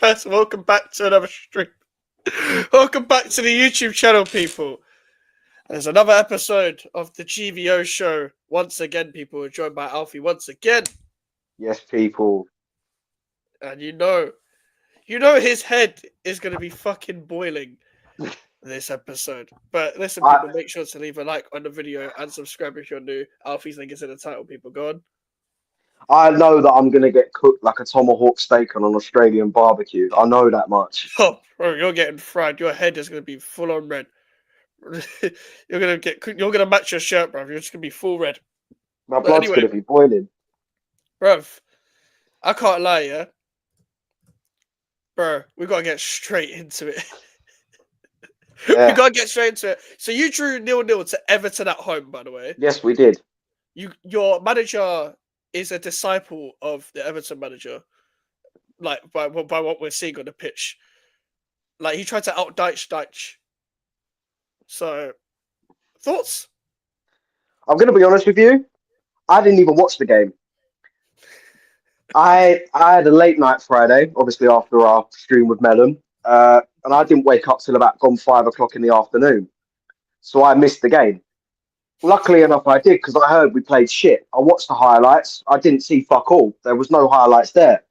guys, welcome back to another stream. Welcome back to the YouTube channel, people. There's another episode of the GVO show. Once again, people are joined by Alfie once again. Yes, people. And you know his head is going to be fucking boiling this episode. But listen, people, make sure to leave a like on the video and subscribe if you're new. Alfie's link is in the title, people. Go on. I know that I'm going to get cooked like a tomahawk steak on an Australian barbecue. I know that much. Oh, bro, you're getting fried. Your head is going to be full on red. You're gonna match your shirt, bro. You're just gonna be full red. My blood's going to be boiling. Bruv, I can't lie, yeah? Bro, we gotta get straight into it. Yeah. We gotta get straight into it. So you drew 0-0 to Everton at home, by the way. Yes, we did. Your manager is a disciple of the Everton manager. Like, by what we're seeing on the pitch. Like, he tried to out-Deitch. So, thoughts? I'm going to be honest with you. I didn't even watch the game. I had a late night Friday, obviously after our stream with Melon, and I didn't wake up till about 5 o'clock in the afternoon. So I missed the game. Luckily enough, I did because I heard we played shit. I watched the highlights. I didn't see fuck all. There was no highlights there.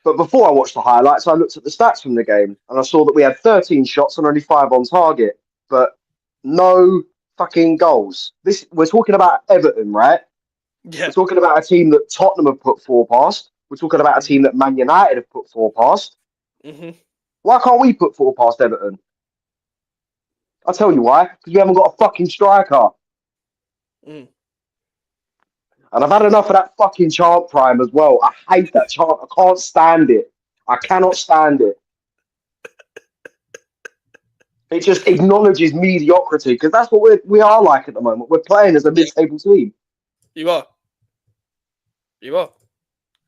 But before I watched the highlights, I looked at the stats from the game and I saw that we had 13 shots and only 5 on target, but no fucking goals. We're talking about Everton, right? Yeah. We're talking about a team that Tottenham have put 4 past. We're talking about a team that Man United have put 4 past. Mm-hmm. Why can't we put 4 past Everton? I'll tell you why. Because we haven't got a fucking striker. Mm. And I've had enough of that fucking chant prime as well. I hate that chant. I can't stand it. I cannot stand it. It just acknowledges mediocrity because that's what we are like at the moment. We're playing as a mid-table team. You are.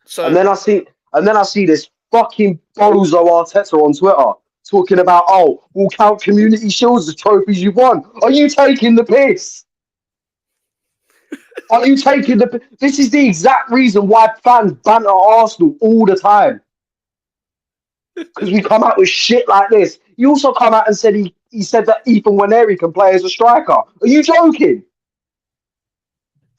So and then I see this fucking bozo Arteta on Twitter talking about, oh, we'll count community shields as trophies you've won. Are you taking the piss? Are you taking the piss? This is the exact reason why fans banter Arsenal all the time. Because we come out with shit like this. He also come out and said he said that Ethan Waneri can play as a striker. Are you joking?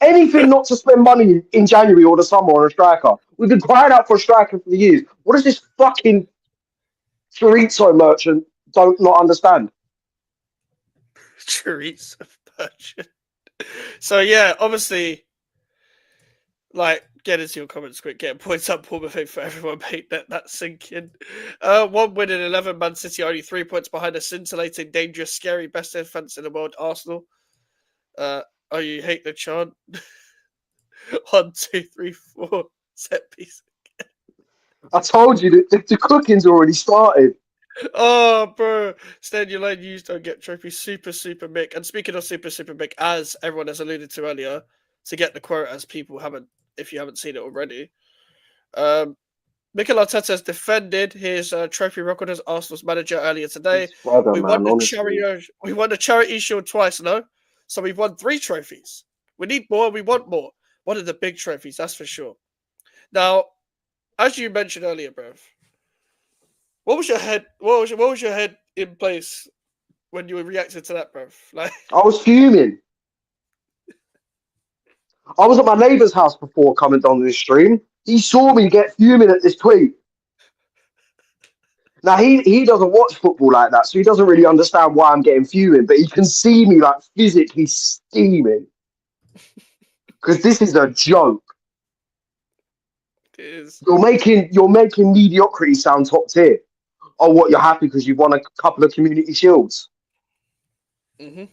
Anything not to spend money in January or the summer on a striker. We've been crying out for a striker for years. What does this fucking chorizo merchant not understand? Chorizo merchant. So yeah, obviously, like, get into your comments quick. Getting points up, Bournemouth for everyone, mate. That's sinking. 1 win in 11. Man City only 3 points behind the scintillating, dangerous, scary, best defense in the world, Arsenal. Oh, you hate the chant? 1, 2, 3, 4. Set piece. I told you that the cooking's already started. Oh, bro. Stand your line, you don't get trophy. Super Mick. And speaking of Super Mick, as everyone has alluded to earlier, to get the quote as people haven't, if you haven't seen it already, Mikel Arteta has defended his trophy record as Arsenal's manager earlier today. We won the Charity Shield twice, no? So we've won 3 trophies. We need more. We want more. One of the big trophies, that's for sure. Now, as you mentioned earlier, bro, what was your head? What was your head in place when you reacted to that, bro? Like, I was fuming. I was at my neighbour's house before coming down this stream. He saw me get fuming at this tweet. Now, he doesn't watch football like that, so he doesn't really understand why I'm getting fuming, but he can see me, like, physically steaming. Because this is a joke. it is. You're making mediocrity sound top tier. Oh, what, you're happy because you've won a couple of community shields? Mm-hmm.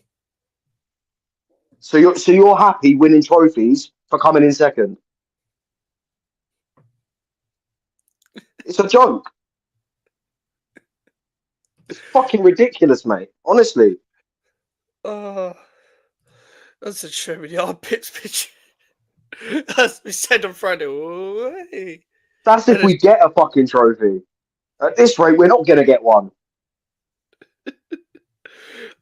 So you're happy winning trophies for coming in second? It's a joke. It's fucking ridiculous, mate. Honestly. Oh, that's a show with the armpits picture. As we said on Friday. Oh, hey. That's if we get a fucking trophy. At this rate, we're not gonna get one.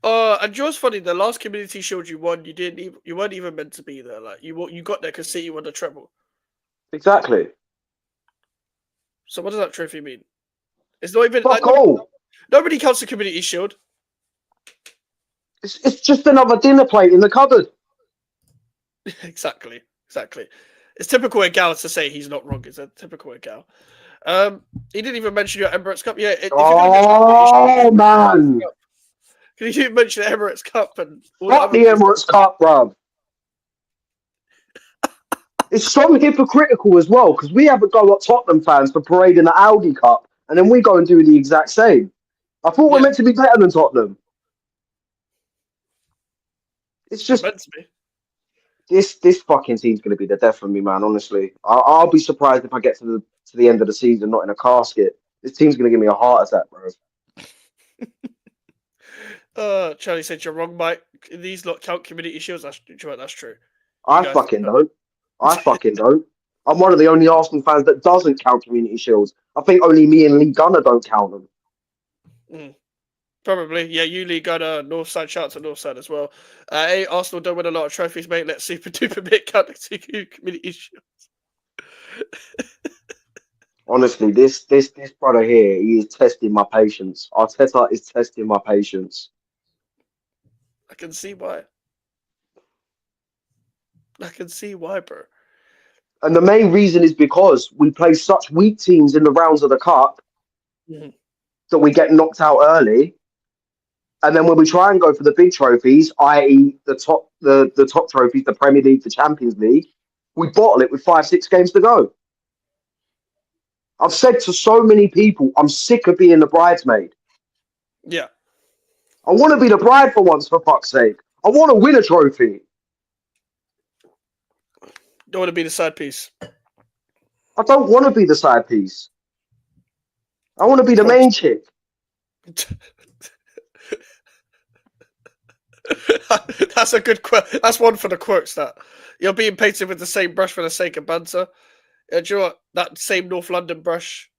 And yours funny. The last community shield you won, you weren't even meant to be there. Like you got there because City won the treble. Exactly. So what does that trophy mean? It's not even like Fuck all. nobody counts the Community Shield. It's just another dinner plate in the cupboard. Exactly. It's typical Egal to say he's not wrong. It's a typical Egal. He didn't even mention your Emirates Cup. Yeah, if you're going to Oh, man. can you mention the Emirates Cup and all Fuck the Emirates Cup, bruv. It's so hypocritical as well, because we have a go at Tottenham fans for parading the Audi Cup, and then we go and do the exact same. I thought we're meant to be better than Tottenham. It's just meant to be. this fucking team's going to be the death of me, man. Honestly, I'll be surprised if I get to the end of the season not in a casket. This team's going to give me a heart attack, bro. Charlie said you're wrong, Mike. These lot count Community Shields. That's true. I fucking don't. I'm one of the only Arsenal fans that doesn't count Community Shields. I think only me and Lee Gunner don't count them. Probably, yeah. You, Lee Gunner, Northside. Shout out to Northside as well. Hey, Arsenal don't win a lot of trophies, mate. Let's super duper bit count the Community Shields. Honestly, this brother here, he is testing my patience. Arteta is testing my patience. I can see why, bro. And the main reason is because we play such weak teams in the rounds of the cup that we get knocked out early. And then when we try and go for the big trophies, i.e. the top trophies, the Premier League, the Champions League, we bottle it with 5-6 games to go. I've said to so many people, I'm sick of being the bridesmaid. Yeah. I want to be the bride for once, for fuck's sake. I want to win a trophy. Don't want to be the side piece. I don't want to be the side piece. I want to be the main chick. That's a good quote. That's one for the quotes. That you're being painted with the same brush for the sake of banter. Do you know what? That same North London brush.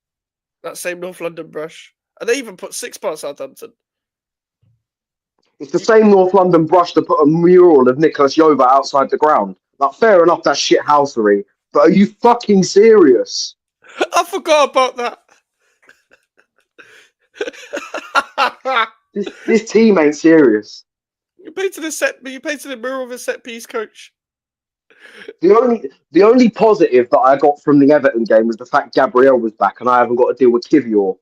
And they even put 6 parts Southampton. It's the same North London brush to put a mural of Nicholas Jova outside the ground. Like, fair enough, that's shit housery. But are you fucking serious? I forgot about that. this team ain't serious. You painted a mural of a set piece, coach. The only positive that I got from the Everton game was the fact Gabriel was back and I haven't got to deal with Kivior.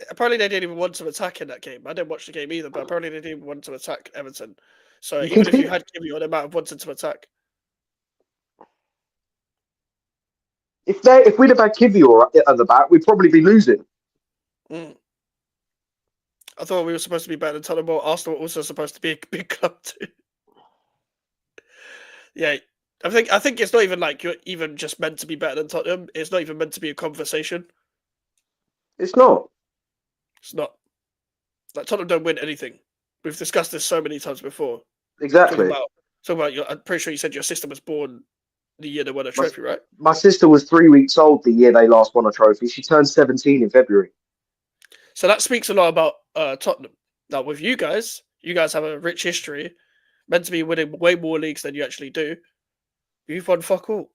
Apparently they didn't even want to attack in that game. I didn't watch the game either, but apparently they didn't want to attack Everton. So even if you had Kivior, they might have wanted to attack. If we'd have had Kivior at the back, we'd probably be losing. I thought we were supposed to be better than Tottenham, but Arsenal were also supposed to be a big club too. Yeah, I think it's not even like you're even just meant to be better than Tottenham. It's not even meant to be a conversation. It's not. Like Tottenham don't win anything. We've discussed this so many times before. Exactly. Talking about I'm pretty sure you said your sister was born the year they won a trophy, right? My sister was 3 weeks old the year they last won a trophy. She turned 17 in February. So that speaks a lot about Tottenham. Now, with you guys have a rich history, meant to be winning way more leagues than you actually do. You've won fuck all.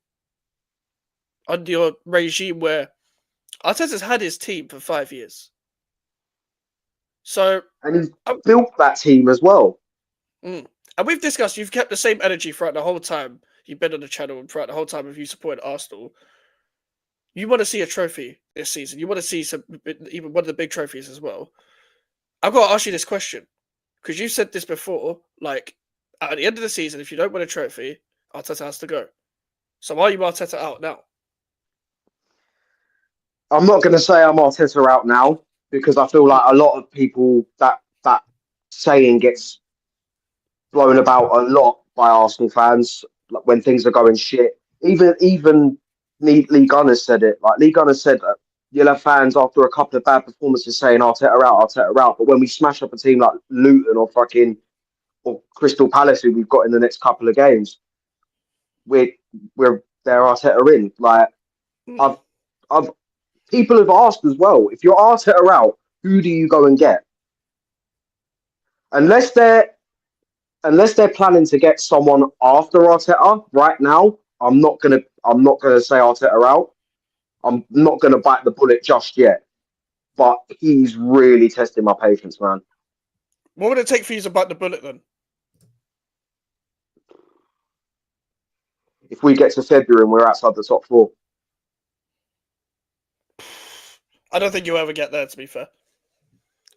Under your regime where Arteta's had his team for 5 years. So, and he's built that team as well. And we've discussed you've kept the same energy throughout the whole time you've been on the channel and throughout the whole time of you supported Arsenal. You want to see a trophy this season. You want to see even one of the big trophies as well. I've got to ask you this question because you said this before. Like at the end of the season, if you don't win a trophy, Arteta has to go. So why are you Arteta out now? I'm not going to say I'm Arteta out now because I feel like a lot of people that saying gets blown about a lot by Arsenal fans like when things are going shit. Even Lee Gunner said it. Like Lee Gunner said that you'll have fans after a couple of bad performances saying Arteta out. But when we smash up a team like Luton or Crystal Palace, who we've got in the next couple of games, we're there Arteta in. Like I've people have asked as well, if you're Arteta out, who do you go and get? Unless they're planning to get someone after Arteta right now, I'm not gonna say Arteta out. I'm not going to bite the bullet just yet. But he's really testing my patience, man. What would it take for you to bite the bullet then? If we get to February and we're outside the top 4. I don't think you'll ever get there, to be fair.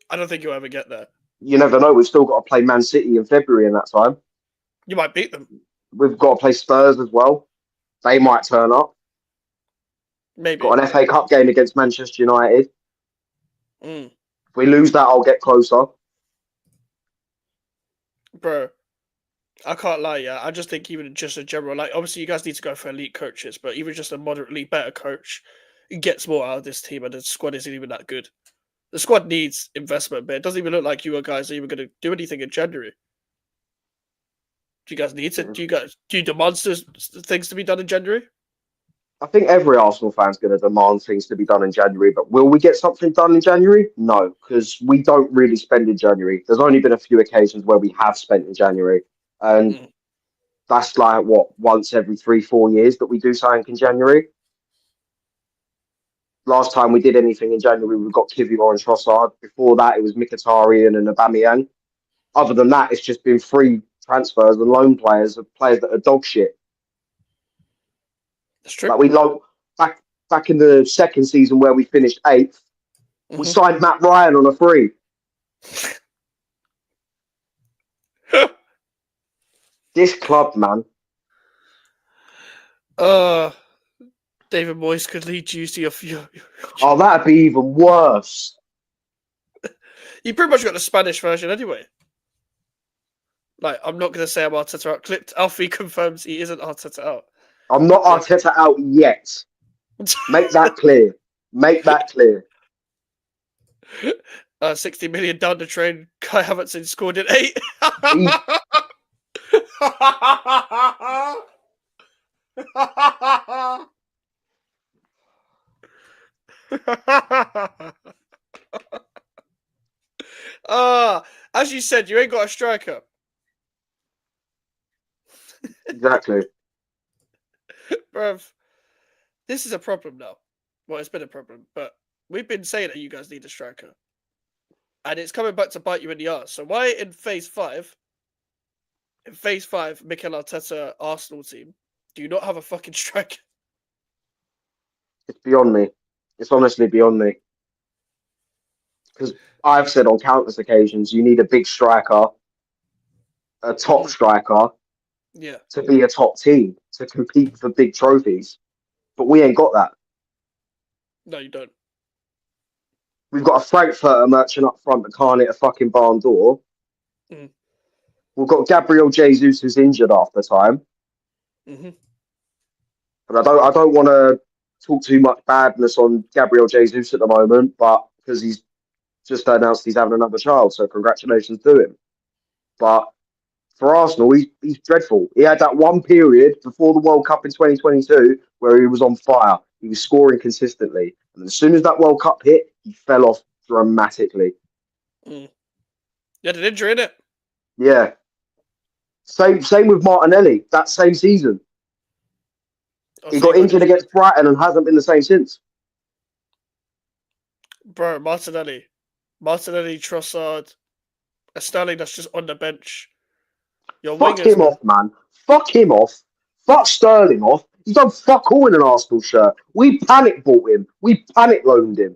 I don't think you'll ever get there. You never know. We've still got to play Man City in February in that time. You might beat them. We've got to play Spurs as well. They might turn up. Maybe. Got an FA Cup game against Manchester United. Mm. If we lose that, I'll get closer. Bro, I can't lie, yeah. I just think even just a general, like, obviously you guys need to go for elite coaches, but even just a moderately better coach gets more out of this team, and the squad isn't even that good. The squad needs investment, but it doesn't even look like you guys are even going to do anything in January. Do you guys need to? Do you demand things to be done in January? I think every Arsenal fan's going to demand things to be done in January, but will we get something done in January? No, because we don't really spend in January. There's only been a few occasions where we have spent in January, and that's like, once every 3-4 years that we do something in January. Last time we did anything in January, we got Kivior and Trossard. Before that, it was Mkhitaryan and Aubameyang. Other than that, it's just been free transfers and loan players of players that are dog shit. That's true. Like we back in the second season where we finished 8th, we signed Matt Ryan on a free. This club, man. David Moyes could lead you to your Oh, that'd be even worse. You pretty much got the Spanish version anyway. Like, I'm not going to say I'm Arteta out. Clipped. Alfie confirms he isn't Arteta out. I'm not Arteta out yet. Make that clear. Make that clear. 60 million down the train. Kai Havertz scored in 8. As you said, you ain't got a striker. Exactly. Bruv, this is a problem now. Well, it's been a problem, but we've been saying that you guys need a striker. And it's coming back to bite you in the arse. So why in phase 5, Mikel Arteta Arsenal team, do you not have a fucking striker? It's beyond me. It's honestly beyond me. Because I've said on countless occasions, you need a big striker, a top striker, to be a top team, to compete for big trophies. But we ain't got that. No, you don't. We've got a Frankfurter merchant up front that can't hit a fucking barn door. We've got Gabriel Jesus who's injured half the time. But I don't want to talk too much badness on Gabriel Jesus at the moment, but because he's just announced he's having another child, so congratulations to him. But for Arsenal, he's dreadful. He had that one period before the World Cup in 2022 where he was on fire. He was scoring consistently. And as soon as that World Cup hit, he fell off dramatically. You had an injury, innit? Yeah. Same with Martinelli, that same season. He got injured against Brighton and hasn't been the same since. Bro, Martinelli, Trossard, a Sterling that's just on the bench. Fuck him off, man. Fuck him off. Fuck Sterling off. He's done fuck all in an Arsenal shirt. We panic bought him. We panic loaned him.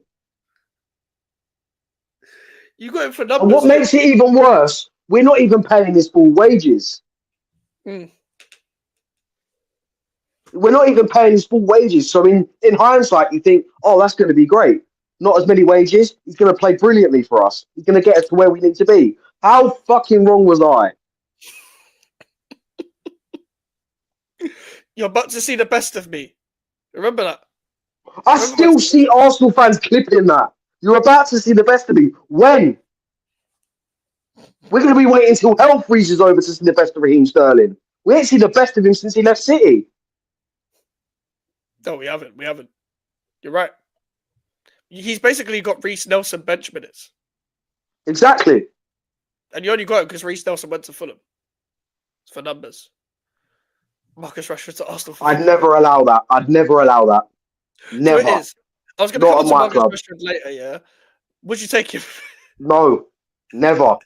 You got him for numbers. And what makes it even worse, we're not even paying his full wages. We're not even paying his full wages. So in hindsight, you think, oh, that's going to be great. Not as many wages. He's going to play brilliantly for us. He's going to get us to where we need to be. How fucking wrong was I? You're about to see the best of me. Remember that. I still see Arsenal fans clipping that. You're about to see the best of me. When? We're going to be waiting until hell freezes over to see the best of Raheem Sterling. We ain't seen the best of him since he left City. No, we haven't. You're right. He's basically got Reece Nelson bench minutes. Exactly. And you only got him because Reece Nelson went to Fulham. It's for numbers. Marcus Rashford to Arsenal. I'd never allow that. So it Never. is. I was going to Not come at on to my Marcus club. Rashford later, yeah? Would you take him? No. Never.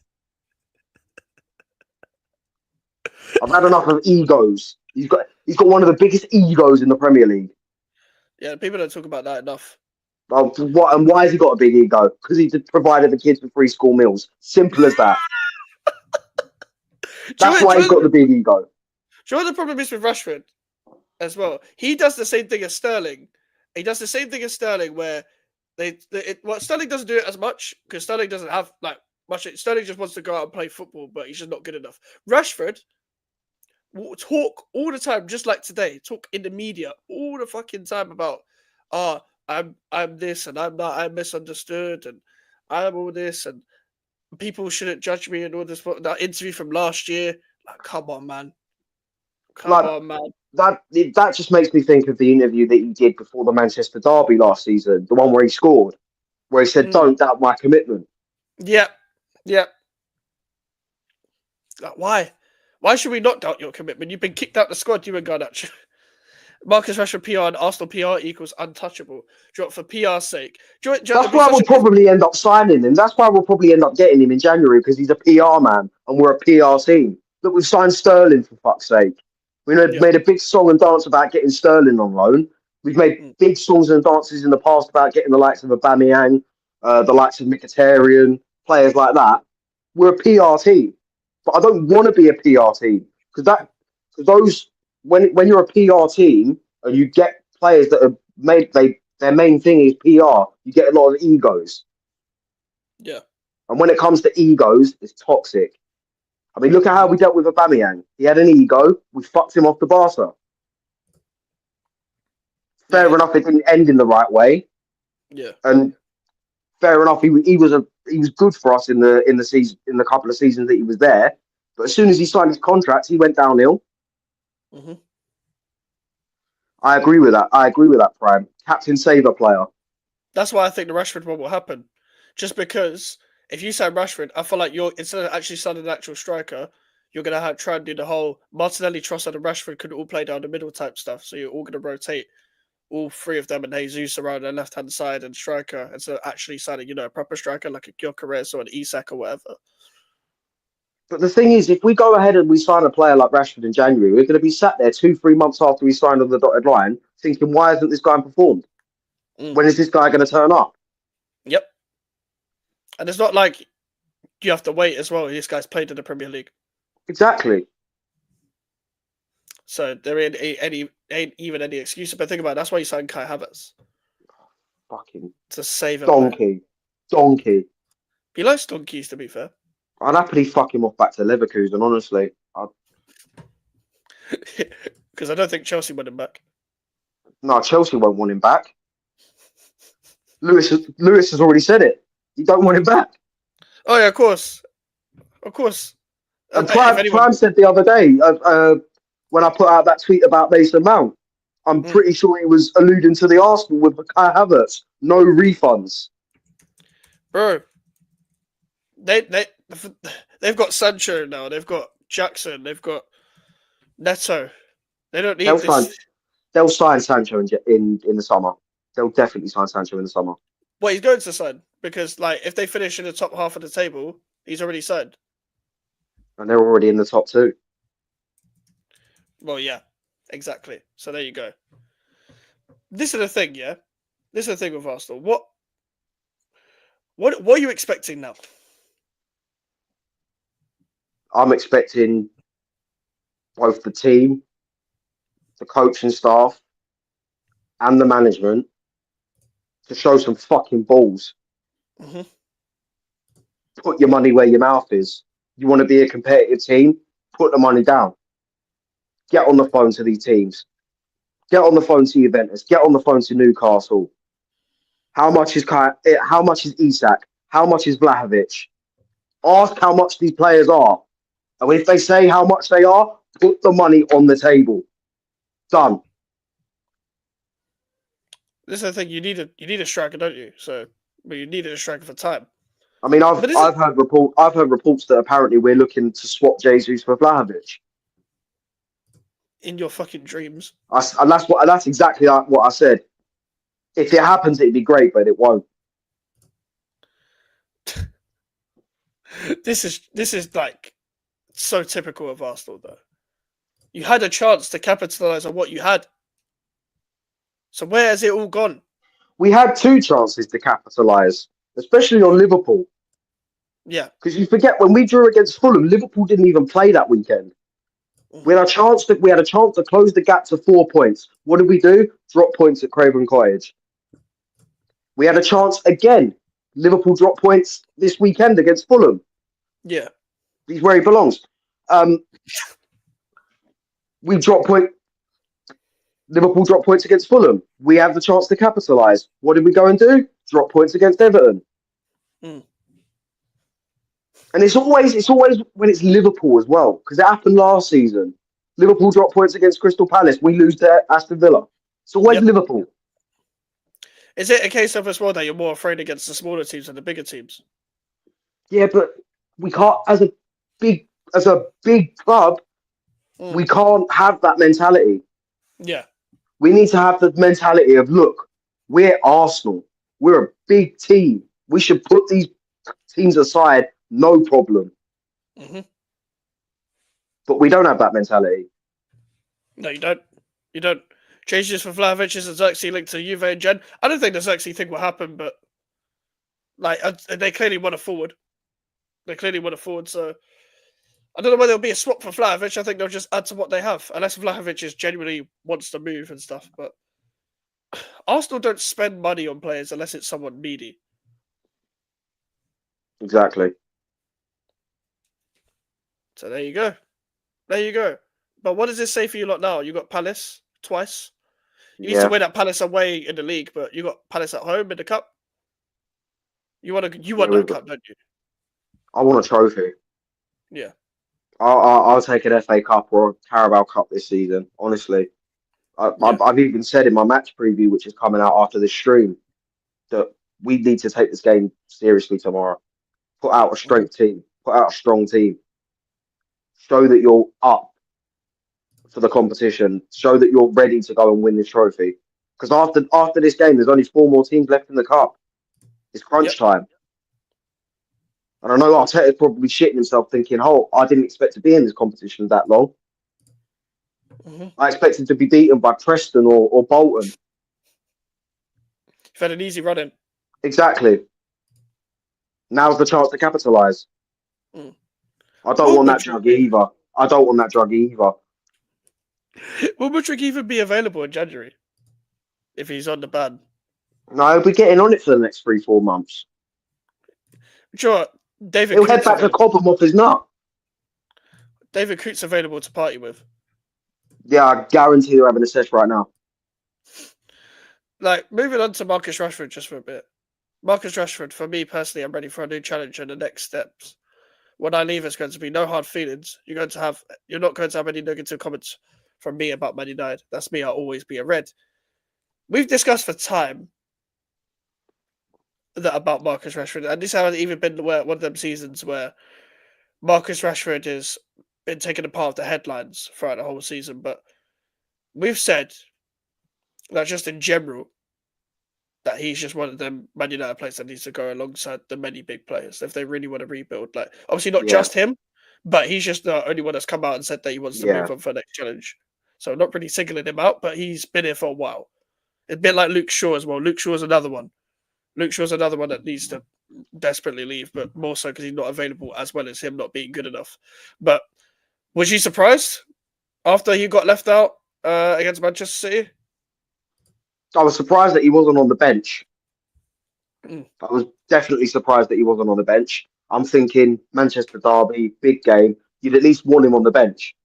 I've had enough of egos. He's got one of the biggest egos in the Premier League. Yeah, people don't talk about that enough. What and why has he got a big ego? Because he provided the kids with free school meals. Simple as that. That's why he's got the big ego. Do you know what the problem is with Rashford as well? He does the same thing as Sterling. He does the same thing as Sterling where Sterling doesn't do it as much because Sterling doesn't have like much. Sterling just wants to go out and play football, but he's just not good enough. Rashford will talk all the time, just like today. Talk in the media all the fucking time about, I'm this and I'm that. I'm misunderstood and I'm all this and people shouldn't judge me and all this. That interview from last year, like, come on, man. Come Like on, man. that just makes me think of the interview that he did before the Manchester derby last season, the one where he scored, where he said, "Don't doubt my commitment." Yep. Yep. Like, why? Why should we not doubt your commitment? You've been kicked out the squad, you and Garnacho. Marcus Rashford PR and Arsenal PR equals untouchable. For PR's sake. That's why we'll probably end up signing him. That's why we'll probably end up getting him in January because he's a PR man and we're a PR team. Look, we've signed Sterling for fuck's sake. We made a big song and dance about getting Sterling on loan. We've made big songs and dances in the past about getting the likes of Aubameyang, the likes of Mkhitaryan, players like that. We're a PR team, but I don't want to be a PR team because when you're a PR team and you get players that are their main thing is PR, you get a lot of egos. Yeah. And when it comes to egos, it's toxic. I mean, look at how we dealt with Aubameyang. He had an ego. We fucked him off the Barca. Fair enough, it didn't end in the right way. Yeah. And fair enough, he was good for us in the season, in the couple of seasons that he was there. But as soon as he signed his contract, he went downhill. Mm-hmm. I agree with that, Prime. Captain saver player. That's why I think the Rashford one will happen. Just because if you sign Rashford, I feel like instead of actually signing an actual striker, you're going to try and do the whole Martinelli, Trossard, and Rashford could all play down the middle type stuff. So you're all going to rotate all three of them and Jesus around the left-hand side and striker. And so actually signing, a proper striker like a Gyökeres or an Isak or whatever. But the thing is, if we go ahead and we sign a player like Rashford in January, we're going to be sat there 2-3 months after we signed on the dotted line thinking, why hasn't this guy performed? When is this guy going to turn up? Yep. And it's not like you have to wait as well. This guy's played in the Premier League. Exactly. So there ain't even any excuse. But think about it, that's why you signed Kai Havertz. Fucking to save him. Donkey. He likes donkeys, to be fair. I'd happily fuck him off back to Leverkusen, honestly. Because I don't think Chelsea want him back. No, Chelsea won't want him back. Lewis has already said it. You don't want him back. Oh yeah, of course. And Prime said the other day when I put out that tweet about Mason Mount, I'm pretty sure he was alluding to the Arsenal with Kai Havertz. No refunds, bro. They've got Sancho now. They've got Jackson. They've got Neto. They don't need this. They'll sign Sancho in the summer. They'll definitely sign Sancho in the summer. Well, he's going to sign because, if they finish in the top half of the table, he's already signed. And they're already in the top 2. Well, yeah, exactly. So there you go. This is the thing, yeah. This is the thing with Arsenal. What are you expecting now? I'm expecting both the team, the coaching staff, and the management to show some fucking balls. Mm-hmm. Put your money where your mouth is. You want to be a competitive team? Put the money down. Get on the phone to these teams. Get on the phone to Juventus. Get on the phone to Newcastle. How much is Isak? How much is Vlahovic? Ask how much these players are. And if they say how much they are, put the money on the table. Done. This is the thing. You need a striker, don't you? But you needed a striker for time. I mean, I've heard reports that apparently we're looking to swap Jesus for Vlahovic. In your fucking dreams. That's exactly what I said. If it happens, it'd be great, but it won't. This is like so typical of Arsenal, though. You had a chance to capitalise on what you had. So where has it all gone? We had two chances to capitalise, especially on Liverpool. Yeah. Because you forget when we drew against Fulham, Liverpool didn't even play that weekend. We had a chance to close the gap to 4 points. What did we do? Drop points at Craven Cottage. We had a chance again. Liverpool dropped points this weekend against Fulham. Yeah. He's where he belongs. We dropped point. Liverpool dropped points against Fulham. We have the chance to capitalise. What did we go and do? Drop points against Everton. Mm. And it's always when it's Liverpool as well, because it happened last season. Liverpool dropped points against Crystal Palace. We lose to Aston Villa. It's always Liverpool. Is it a case of as well that you're more afraid against the smaller teams than the bigger teams? Yeah, but we can't as a big club. We can't have that mentality. Yeah. We need to have the mentality of, look, we're Arsenal. We're a big team. We should put these teams aside, no problem. Mm-hmm. But we don't have that mentality. No, you don't. You don't. Changes for Vlahovic and Xerxes linked to Juve and Gen. I don't think the Xerxes thing will happen, but like they clearly want a forward. They clearly want a forward, so I don't know whether there'll be a swap for Vlahovic. I think they'll just add to what they have, unless Vlahovic genuinely wants to move and stuff. But Arsenal don't spend money on players unless it's someone needy. Exactly. So there you go. There you go. But what does this say for you lot now? You got Palace twice. You need to win at Palace away in the league, but you got Palace at home in the cup. You want that cup, don't you? I want a trophy. Yeah. I'll take an FA Cup or a Carabao Cup this season. Honestly, I've even said in my match preview, which is coming out after this stream, that we need to take this game seriously tomorrow. Put out a strength team. Put out a strong team. Show that you're up for the competition. Show that you're ready to go and win this trophy. Because after this game, there's only 4 more teams left in the cup. It's crunch time. And I know Arteta's probably shitting himself thinking, oh, I didn't expect to be in this competition that long. Mm-hmm. I expected to be beaten by Preston or Bolton. You've had an easy run in. Exactly. Now's the chance to capitalise. I don't want that drug either. I don't want that drug either. Will Mudryk even be available in January if he's on the ban? No, he'll be getting on it for the next 3-4 months. Sure, David. He'll head back to Cobham off his nut. David Coote's available to party with. Yeah, I guarantee they're having a sesh right now. Like, moving on to Marcus Rashford just for a bit. Marcus Rashford, for me personally, I'm ready for a new challenge and the next steps. When I leave, it's going to be no hard feelings. You're not going to have any negative comments from me about Man United. That's me. I'll always be a red. We've discussed for time that about Marcus Rashford, and this hasn't even been one of them seasons where Marcus Rashford has been taken apart of the headlines throughout the whole season. But we've said that just in general, that he's just one of them Man United players that needs to go alongside the many big players if they really want to rebuild. Like, obviously not just him, but he's just the only one that's come out and said that he wants to move on for the next challenge. So I'm not really singling him out, but he's been here for a while. It's a bit like Luke Shaw as well. Luke Shaw's another one. Luke Shaw's another one that needs to desperately leave, but more so because he's not available, as well as him not being good enough. But was you surprised after he got left out against Manchester City? I was surprised that he wasn't on the bench. I was definitely surprised that he wasn't on the bench. I'm thinking Manchester derby, big game. You'd at least want him on the bench.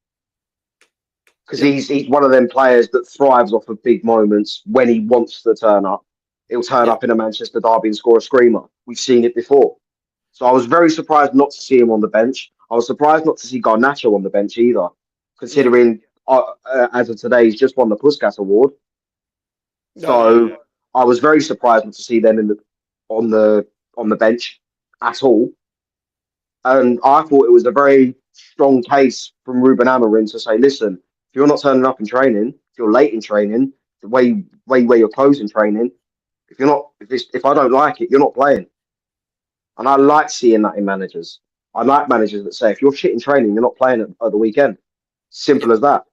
Because he's one of them players that thrives off of big moments when he wants to turn up. He'll turn up in a Manchester derby and score a screamer. We've seen it before. So I was very surprised not to see him on the bench. I was surprised not to see Garnacho on the bench either, considering as of today, he's just won the Puskas Award. So I was very surprised not to see them on the bench at all. And I thought it was a very strong case from Ruben Amorim to say, listen, if you're not turning up in training, if you're late in training, the way you wear your clothes in training, If I don't like it, you're not playing. And I like seeing that in managers. I like managers that say, if you're shit in training, you're not playing at the weekend. Simple as that.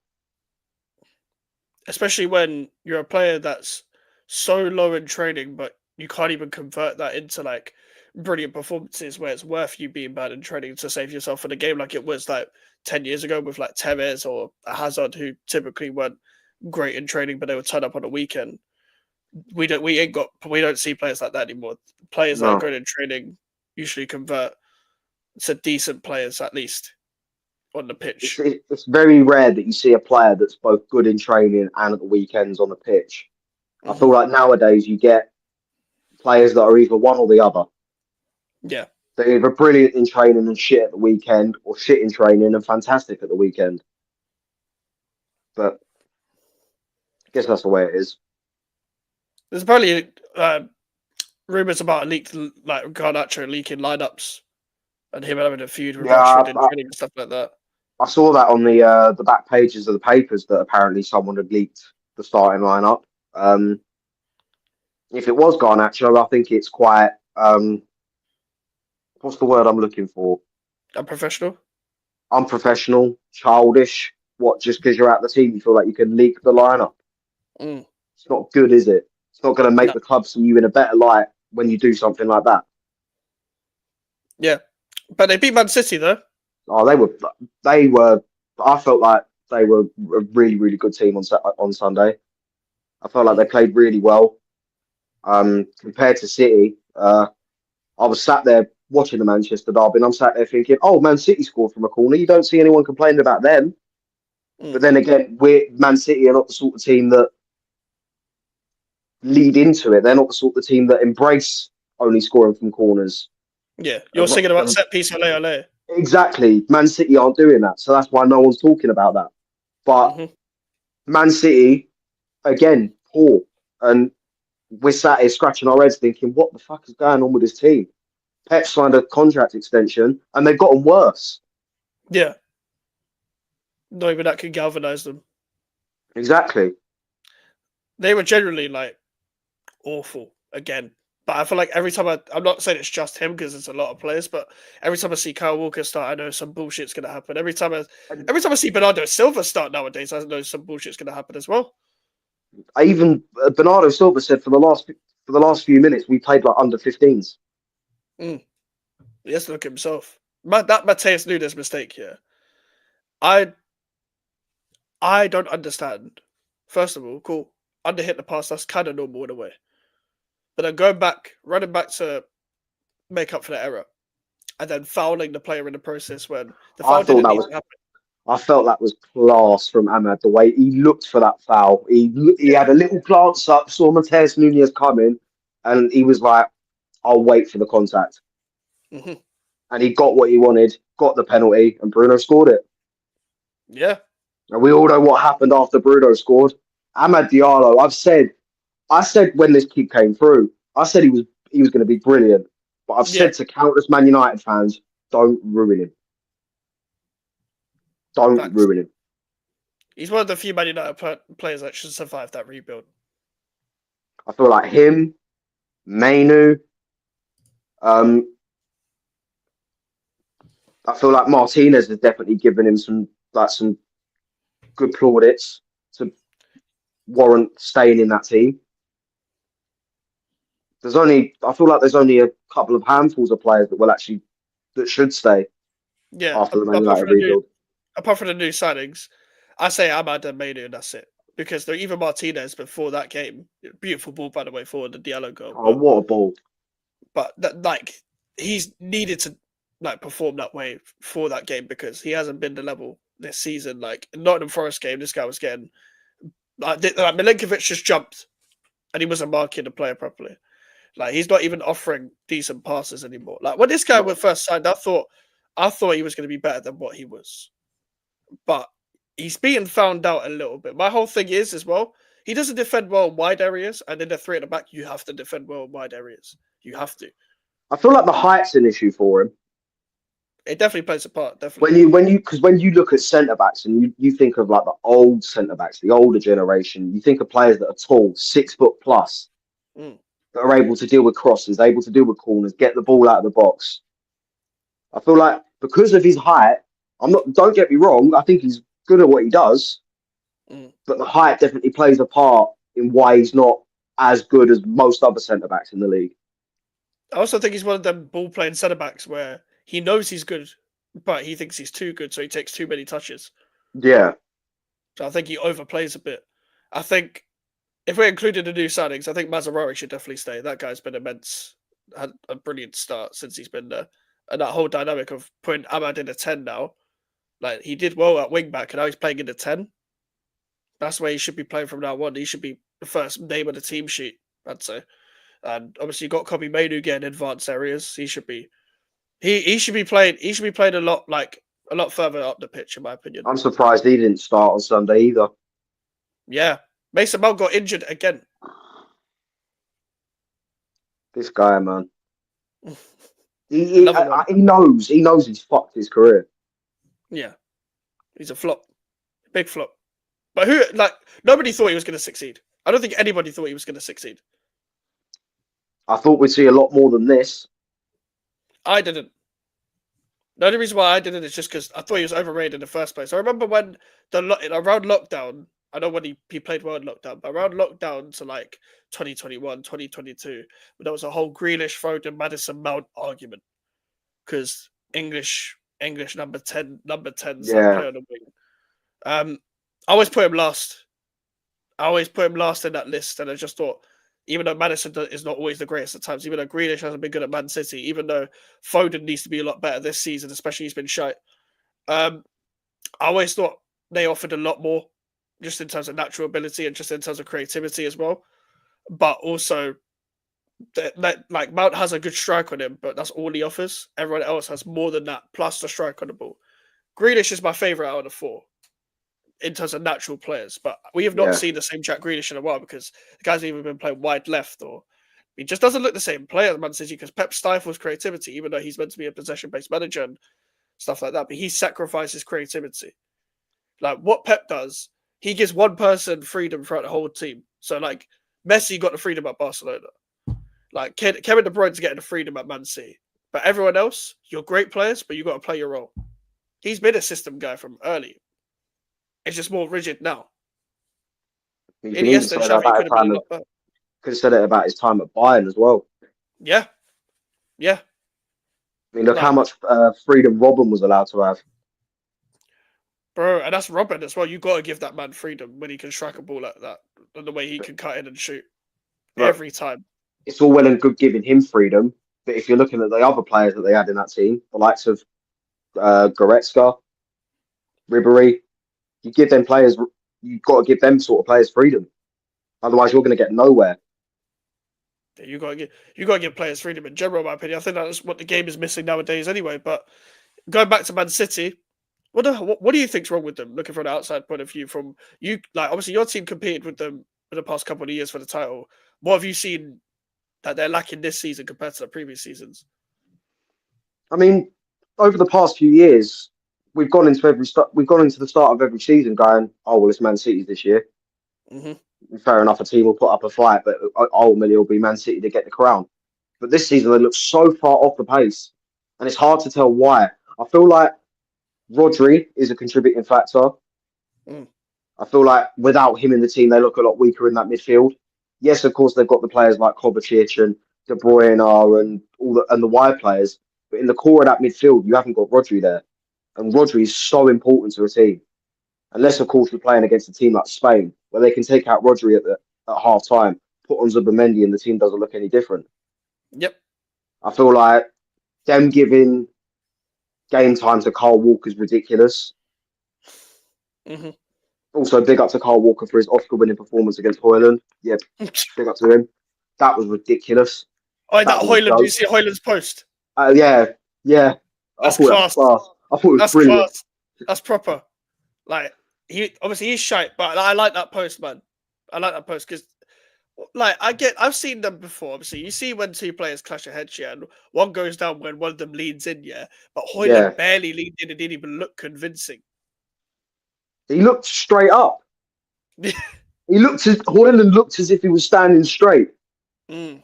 Especially when you're a player that's so low in training, but you can't even convert that into like brilliant performances where it's worth you being bad in training to save yourself for the game, like it was like 10 years ago with like Tevez or Hazard, who typically weren't great in training, but they would turn up on the weekend. We don't see players like that anymore. Players that are No. good in training usually convert to decent players at least on the pitch. It's very rare that you see a player that's both good in training and at the weekends on the pitch. I feel like nowadays you get players that are either one or the other. Yeah. They're either brilliant in training and shit at the weekend, or shit in training and fantastic at the weekend. But I guess that's the way it is. There's probably rumors about a leaked, like Garnacho leaking lineups and him having a feud with Yeah, Rashford in training and stuff like that. I saw that on the back pages of the papers that apparently someone had leaked the starting lineup. If it was Garnacho, I think it's quite what's the word I'm looking for? Unprofessional. Unprofessional, childish. What? Just because you're at the team, you feel like you can leak the lineup? Mm. It's not good, is it? It's not going to make No. the club see you in a better light when you do something like that. Yeah, but they beat Man City though. Oh, they were. I felt like they were a really, really good team on Sunday. I felt like they played really well. Compared to City, I was sat there watching the Manchester derby, and I'm sat there thinking, "Oh, Man City scored from a corner." You don't see anyone complaining about them. But then again, Man City are not the sort of team that lead into it. They're not the sort of team that embrace only scoring from corners. Yeah, you're singing about set piece ole ole. Exactly. Man City aren't doing that. So that's why no one's talking about that. But Man City, again, poor. And we're sat here scratching our heads thinking, what the fuck is going on with this team? Pep signed a contract extension and they've gotten worse. Yeah. Not even that could galvanize them. Exactly. They were generally like awful again. But I feel like every time I'm not saying it's just him because it's a lot of players, but every time I see Kyle Walker start, I know some bullshit's gonna happen. Every time I see Bernardo Silva start nowadays, I know some bullshit's gonna happen as well. Bernardo Silva said for the last few minutes we played like under 15s. He has to look at himself. That Mateus Nunes mistake here. I don't understand. First of all, cool. Underhit the pass, that's kind of normal in a way. But then running back to make up for the error, and then fouling the player in the process when the foul didn't need to happen. I felt that was class from Ahmad, the way he looked for that foul. He had a little glance up, saw Mateus Nunes coming, and he was like, I'll wait for the contact. And he got what he wanted, got the penalty, and Bruno scored it. Yeah. And we all know what happened after Bruno scored. Amad Diallo, I said when this kid came through, I said he was going to be brilliant. But I've said to countless Man United fans, don't ruin him. Don't ruin him. He's one of the few Man United players that should survive that rebuild. I feel like him, Mainu, I feel like Martinez has definitely given him some good plaudits to warrant staying in that team. I feel like there's only a couple of handfuls of players that should stay. Yeah, after the Man United rebuild. Apart from the new signings, I say Ahmad and Mainu, and that's it. Because they're even Martinez before that game. Beautiful ball, by the way, for the Diallo goal. Oh, what a ball! But he's needed to perform that way for that game because he hasn't been the level this season. Like Nottingham Forest game, this guy was getting Milinkovic just jumped, and he wasn't marking the player properly. Like he's not even offering decent passes anymore. Like when this guy was first signed, I thought he was going to be better than what he was, but he's being found out a little bit. My whole thing is as well, he doesn't defend well in wide areas, and in the three at the back, you have to defend well in wide areas. You have to. I feel like the height's an issue for him. It definitely plays a part. Definitely. When you look at centre backs and you think of like the old centre backs, the older generation, you think of players that are tall, 6 foot plus. that are able to deal with crosses, able to deal with corners, get the ball out of the box. I feel like because of his height, I'm not. Don't get me wrong. I think he's good at what he does, Mm. but the height definitely plays a part in why he's not as good as most other centre backs in the league. I also think he's one of them ball playing centre backs where he knows he's good, but he thinks he's too good, so he takes too many touches. Yeah, So I think he overplays a bit. I think if we're including the new signings, I think Mazzarari should definitely stay. That guy's been immense, had a brilliant start since he's been there, and that whole dynamic of putting Ahmad in a 10 now, like he did well at wing back, and now he's playing in the 10. That's where he should be playing from now on. He should be the first name on the team sheet, I'd say. And obviously, you got Kobe Mainu getting advanced areas. He should be he should be playing. He should be playing a lot further up the pitch, in my opinion. I'm surprised he didn't start on Sunday either. Yeah, Mason Mount got injured again. This guy, man, Another one. he knows he's fucked his career. Yeah, he's a flop, big flop. But who nobody thought he was going to succeed. I don't think anybody thought he was going to succeed. I thought we'd see a lot more than this. I didn't. The only reason why I didn't is just because I thought he was overrated in the first place. I remember when around lockdown, I know when he played well in lockdown, but around lockdown to like 2021, 2022, there was a whole Grealish, Foden, Madison Mount argument because English number 10 Yeah, play on the wing. I always put him last. I always put him last in that list, and I just thought, even though Madison is not always the greatest at times, even though Grealish hasn't been good at Man City, even though Foden needs to be a lot better this season, especially he's been shite. I always thought they offered a lot more, just in terms of natural ability and just in terms of creativity as well. But also, like Mount has a good strike on him, but that's all he offers. Everyone else has more than that, plus the strike on the ball. Grealish is my favourite out of the four in terms of natural players, but we have not yeah. seen the same Jack Grealish in a while because the guy's even been playing wide left, or he just doesn't look the same player at Man City because Pep stifles creativity, even though he's meant to be a possession-based manager and stuff like that. But he sacrifices creativity. Like what Pep does, he gives one person freedom throughout the whole team. So like Messi got the freedom at Barcelona, like Kevin De Bruyne's getting the freedom at Man City, but everyone else, you're great players, but you got to play your role. He's been a system guy from early. It's just more rigid now. You can even Iniesta say and that Xavi about could his have been time. a lot better. Could have said it about his time at Bayern as well. Yeah, yeah. I mean, look how Like, much freedom Robin was allowed to have. bro, and that's Robin as well. You got to give that man freedom when he can strike a ball like that, and the way he can cut in and shoot But every time. it's all well and good giving him freedom. But if you're looking at the other players that they had in that team, the likes of Goretzka, Ribery, you give them players, you've got to give them sort of players freedom. Otherwise, you're going to get nowhere. Yeah, you got to give players freedom in general. In my opinion, I think that's what the game is missing nowadays, anyway. But going back to Man City, what do you think's wrong with them? Looking from an outside point of view, from you, like obviously your team competed with them for the past couple of years for the title. What have you seen that they're lacking this season compared to the previous seasons? I mean, over the past few years, we've gone into we've gone into the start of every season going, oh well, it's Man City's this year. Mm-hmm. Fair enough, a team will put up a fight, but ultimately it'll be Man City to get the crown. But this season they look so far off the pace, and it's hard to tell why. I feel like Rodri is a contributing factor. Mm. I feel like without him in the team, they look a lot weaker in that midfield. Yes, of course they've got the players like Kovacic and De Bruyne and the wide players, but in the core of that midfield, you haven't got Rodri there, and Rodri is so important to a team. Unless, of course, we're playing against a team like Spain, where they can take out Rodri at half time, put on Zubimendi, and the team doesn't look any different. Yep. I feel like them giving game time to Carl Walker is ridiculous. Mm-hmm. Also, big up to Carl Walker for his Oscar-winning performance against Hoyland. Yeah, big up to him. That was ridiculous. Oh, that Was a Hoyland! Do you joke. see Hoyland's post? Yeah. I That's thought that was class. class. I thought it was That's brilliant. class. That's proper. Like he's shite, but I like that post, man. I like that post because, like, I've seen them before. Obviously, you see when two players clash a head, yeah, and one goes down when one of them leans in, yeah. But Hoyland Yeah. barely leaned in and didn't even look convincing. He looked straight up. Hoyland looked as if he was standing straight. Mm.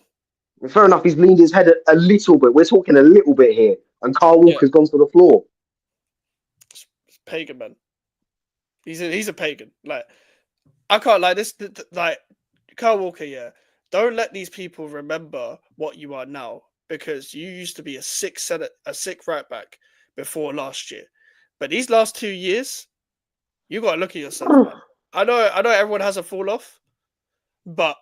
Fair enough, he's leaned his head a little bit. We're talking a little bit here. And Carl Yeah, Walker's gone to the floor. it's pagan, man. He's a pagan. Like, I can't like this. Like, Kyle Walker, yeah. Don't let these people remember what you are now, because you used to be a sick right back before last year. But these last 2 years, you got to look at yourself, man. I know everyone has a fall off, but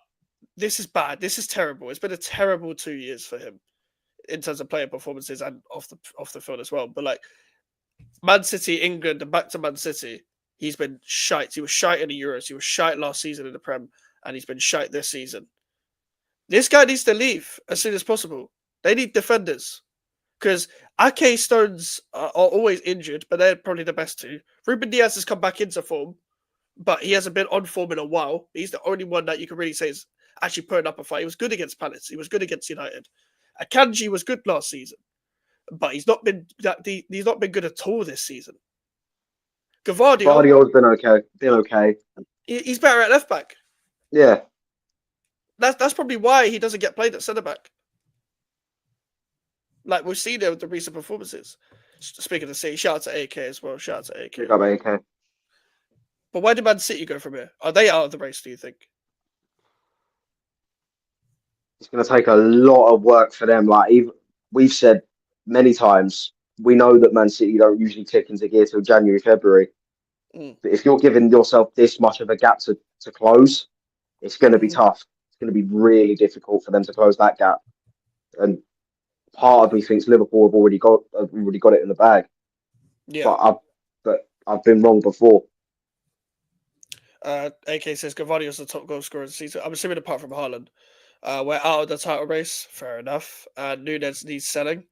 this is bad. This is terrible. It's been a terrible 2 years for him in terms of player performances and off the field as well. But like, Man City, England, and back to Man City, he's been shite. He was shite in the Euros. He was shite last season in the Prem, and he's been shite this season. This guy needs to leave as soon as possible. They need defenders, because Ake Stones are always injured, but they're probably the best two. Ruben Diaz has come back into form, but he hasn't been on form in a while. He's the only one that you can really say is actually putting up a fight. He was good against Palace. He was good against United. Akanji was good last season, but he's not been good at all this season. Gavardio, Guardiola's been okay. he's better at left back. Yeah. That's probably why he doesn't get played at centre back. Like, we've seen it with the recent performances. Speaking of City, shout out to AK as well. Shout out to AK. Pick up AK. But where did Man City go from here? Are they out of the race, do you think? It's going to take a lot of work for them. Like, even we've said many times, we know that Man City don't usually kick into gear till January, February. But if you're giving yourself this much of a gap to close, it's going to be tough. It's going to be really difficult for them to close that gap. And part of me thinks Liverpool have already got it in the bag. Yeah. But I've been wrong before. AK says Gavardio's the top goal scorer of the season. I'm assuming apart from Haaland. We're out of the title race. Fair enough. Núñez needs selling.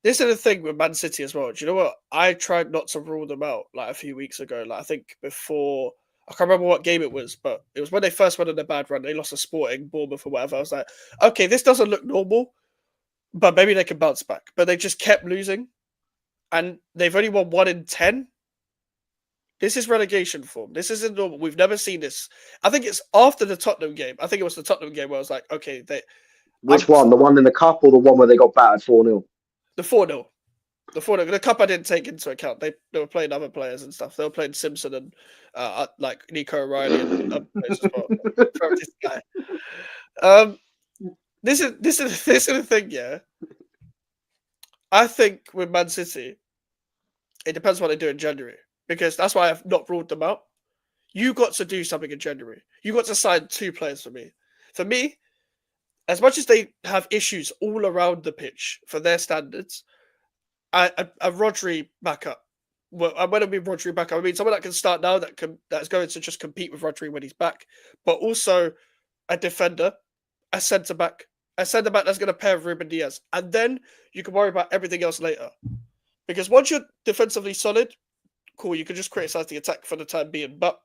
This is the thing with Man City as well. Do you know what? I tried not to rule them out like a few weeks ago. Like, I think before, I can't remember what game it was, but it was when they first went on a bad run. They lost to Sporting, Bournemouth, or whatever. I was like, okay, this doesn't look normal, but maybe they can bounce back. But they just kept losing, and they've only won 1 in 10. This is relegation form. This isn't normal. We've never seen this. I think it's after the Tottenham game. I think it was the Tottenham game where I was like, okay, Which one? The one in the cup or the one where they got battered 4-0? The 4-0. The 4-0. The cup I didn't take into account. They were playing other players and stuff. They were playing Simpson and like Nico O'Reilly and other players as well. This guy. This is the thing, yeah. I think with Man City, it depends what they do in January, because that's why I've not ruled them out. You got to do something in January. You got to sign 2 players for me. For me, as much as they have issues all around the pitch for their standards, a Rodri backup. Well, when I mean Rodri backup, I mean someone that can start now, that's going to just compete with Rodri when he's back, but also a defender, a centre back that's going to pair with Ruben Diaz, and then you can worry about everything else later. Because once you're defensively solid, cool, you can just criticize the attack for the time being. But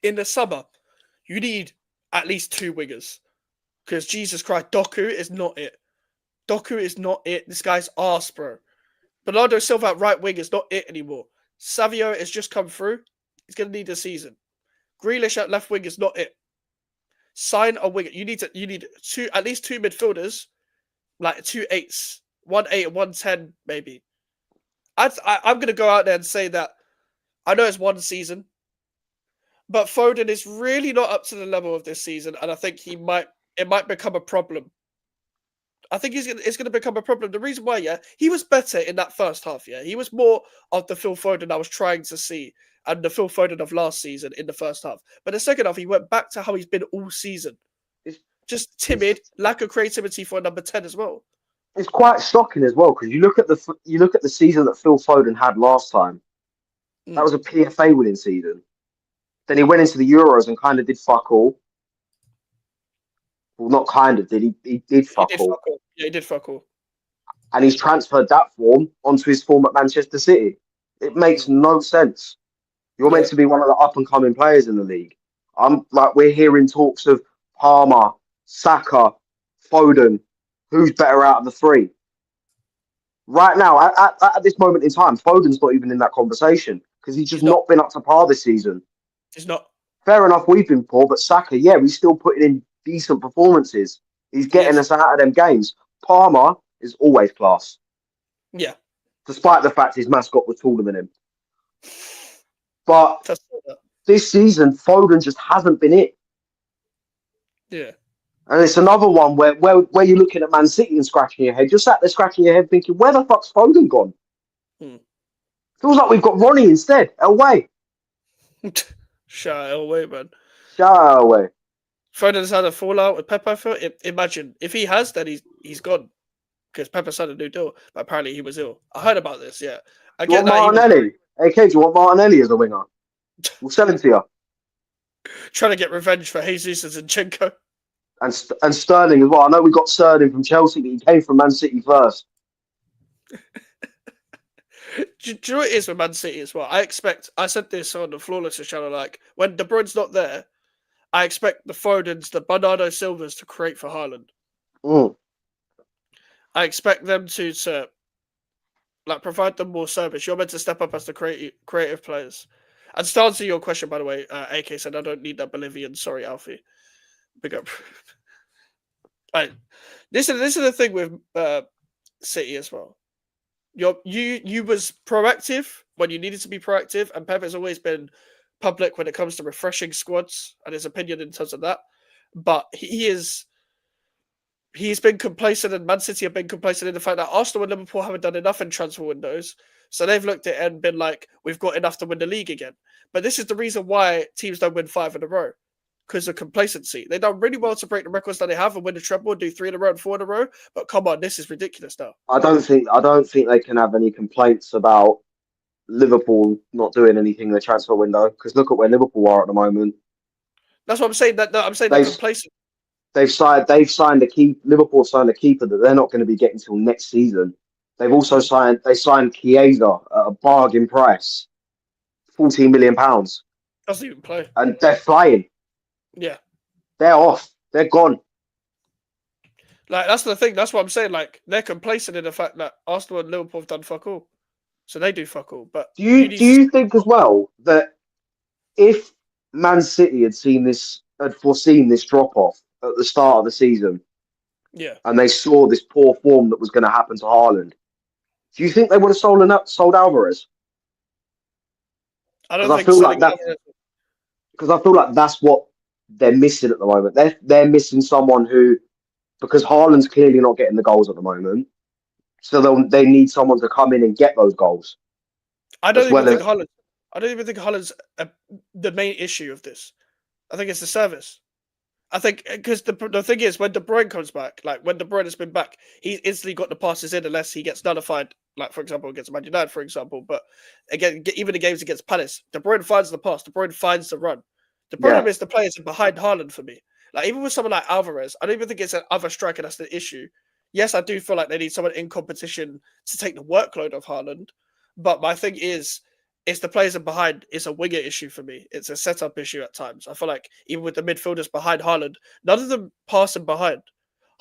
in the summer, you need at least 2 wingers. Because Jesus Christ, Doku is not it. Doku is not it. This guy's arse, bro. Bernardo Silva at right wing is not it anymore. Savio has just come through. He's going to need a season. Grealish at left wing is not it. Sign a winger. You need at least 2 midfielders, like 2 8s, 1 8 and 1 10 maybe. I'm going to go out there and say that I know it's 1 season, but Foden is really not up to the level of this season, and I think it might become a problem. I think it's going to become a problem. The reason why, yeah, he was better in that first half, yeah. He was more of the Phil Foden I was trying to see, and the Phil Foden of last season in the first half. But the second half, he went back to how he's been all season. Just timid, lack of creativity for a number 10 as well. It's quite shocking as well, because you look at the season that Phil Foden had last time. That was a PFA winning season. Then he went into the Euros and kind of did fuck all. Well, not kind of did. He did fuck all. Yeah, he did fuck all. And he's transferred that form onto his form at Manchester City. It makes no sense. You're meant to be one of the up and coming players in the league. We're hearing talks of Palmer, Saka, Foden. Who's better out of the 3? Right now, at this moment in time, Foden's not even in that conversation because he's just not been up to par this season. He's not. Fair enough, we've been poor, but Saka, yeah, he's still putting in decent performances. He's getting us out of them games. Palmer is always class, Yeah. despite the fact his mascot was taller than him. But That's this season, Foden just hasn't been it. yeah. And it's another one where you're looking at Man City and scratching your head. You're sat there scratching your head thinking, where the fuck's Foden gone? Feels like we've got Ronnie instead. Away. Shy away, man. Shout away. Foden's had a fallout with Pep, I feel. Imagine. If he has, then he's gone. Because Pepper signed a new deal, but apparently he was ill. I heard about this, yeah. I Do you get want that he was Martinelli? AK, do you want Martinelli as a winger? We'll sell him to you. trying to get revenge for Jesus and Zinchenko. And Sterling as well. I know we got Sterling from Chelsea, but he came from Man City first. Do you know what it is with Man City as well? I said this on the Flawless channel, like, when De Bruyne's not there, I expect the Fodens, the Bernardo Silvas to create for Haaland. I expect them to like provide them more service. You're meant to step up as the creative players. And to answer your question, by the way, AK said, I don't need that Bolivian. Sorry, Alfie. Big up. Right. This is the thing with City as well. You was proactive when you needed to be proactive, and Pep has always been public when it comes to refreshing squads and his opinion in terms of that. But he's been complacent, and Man City have been complacent in the fact that Arsenal and Liverpool haven't done enough in transfer windows. So they've looked at it and been like, we've got enough to win the league again. But this is the reason why teams don't win 5 in a row. Because of complacency. They've done really well to break the records that they have and win the treble and do 3 in a row and 4 in a row. But come on, this is ridiculous now. I don't think they can have any complaints about Liverpool not doing anything in the transfer window, because look at where Liverpool are at the moment. That's what I'm saying. I'm saying they're complacent. They've signed a keeper. Liverpool signed a keeper that they're not going to be getting till next season. They've also signed Chiesa at a bargain price, £14 million. Doesn't even play. And they're flying. Yeah. They're off. They're gone. Like, that's the thing. That's what I'm saying. Like, they're complacent in the fact that Arsenal and Liverpool have done fuck all. So they do fuck all. But do you think as well that if Man City had foreseen this drop off at the start of the season, yeah, and they saw this poor form that was going to happen to Haaland, do you think they would have sold Alvarez? I don't think so. Because I feel like that's what they're missing at the moment. They're missing someone who, because Haaland's clearly not getting the goals at the moment, so they need someone to come in and get those goals. I don't even think Haaland's the main issue of this. I think it's the service. I think because the thing is, when De Bruyne comes back, like when De Bruyne has been back, he's instantly got the passes in unless he gets nullified, like for example against Man United, for example. But again, even the games against Palace, De Bruyne finds the pass, De Bruyne finds the run. The problem is the players are behind Haaland for me. Like even with someone like Alvarez, I don't even think it's an other striker that's the issue. Yes, I do feel like they need someone in competition to take the workload of Haaland. But my thing is, it's the players are behind. It's a winger issue for me. It's a setup issue at times. I feel like even with the midfielders behind Haaland, none of them pass him behind.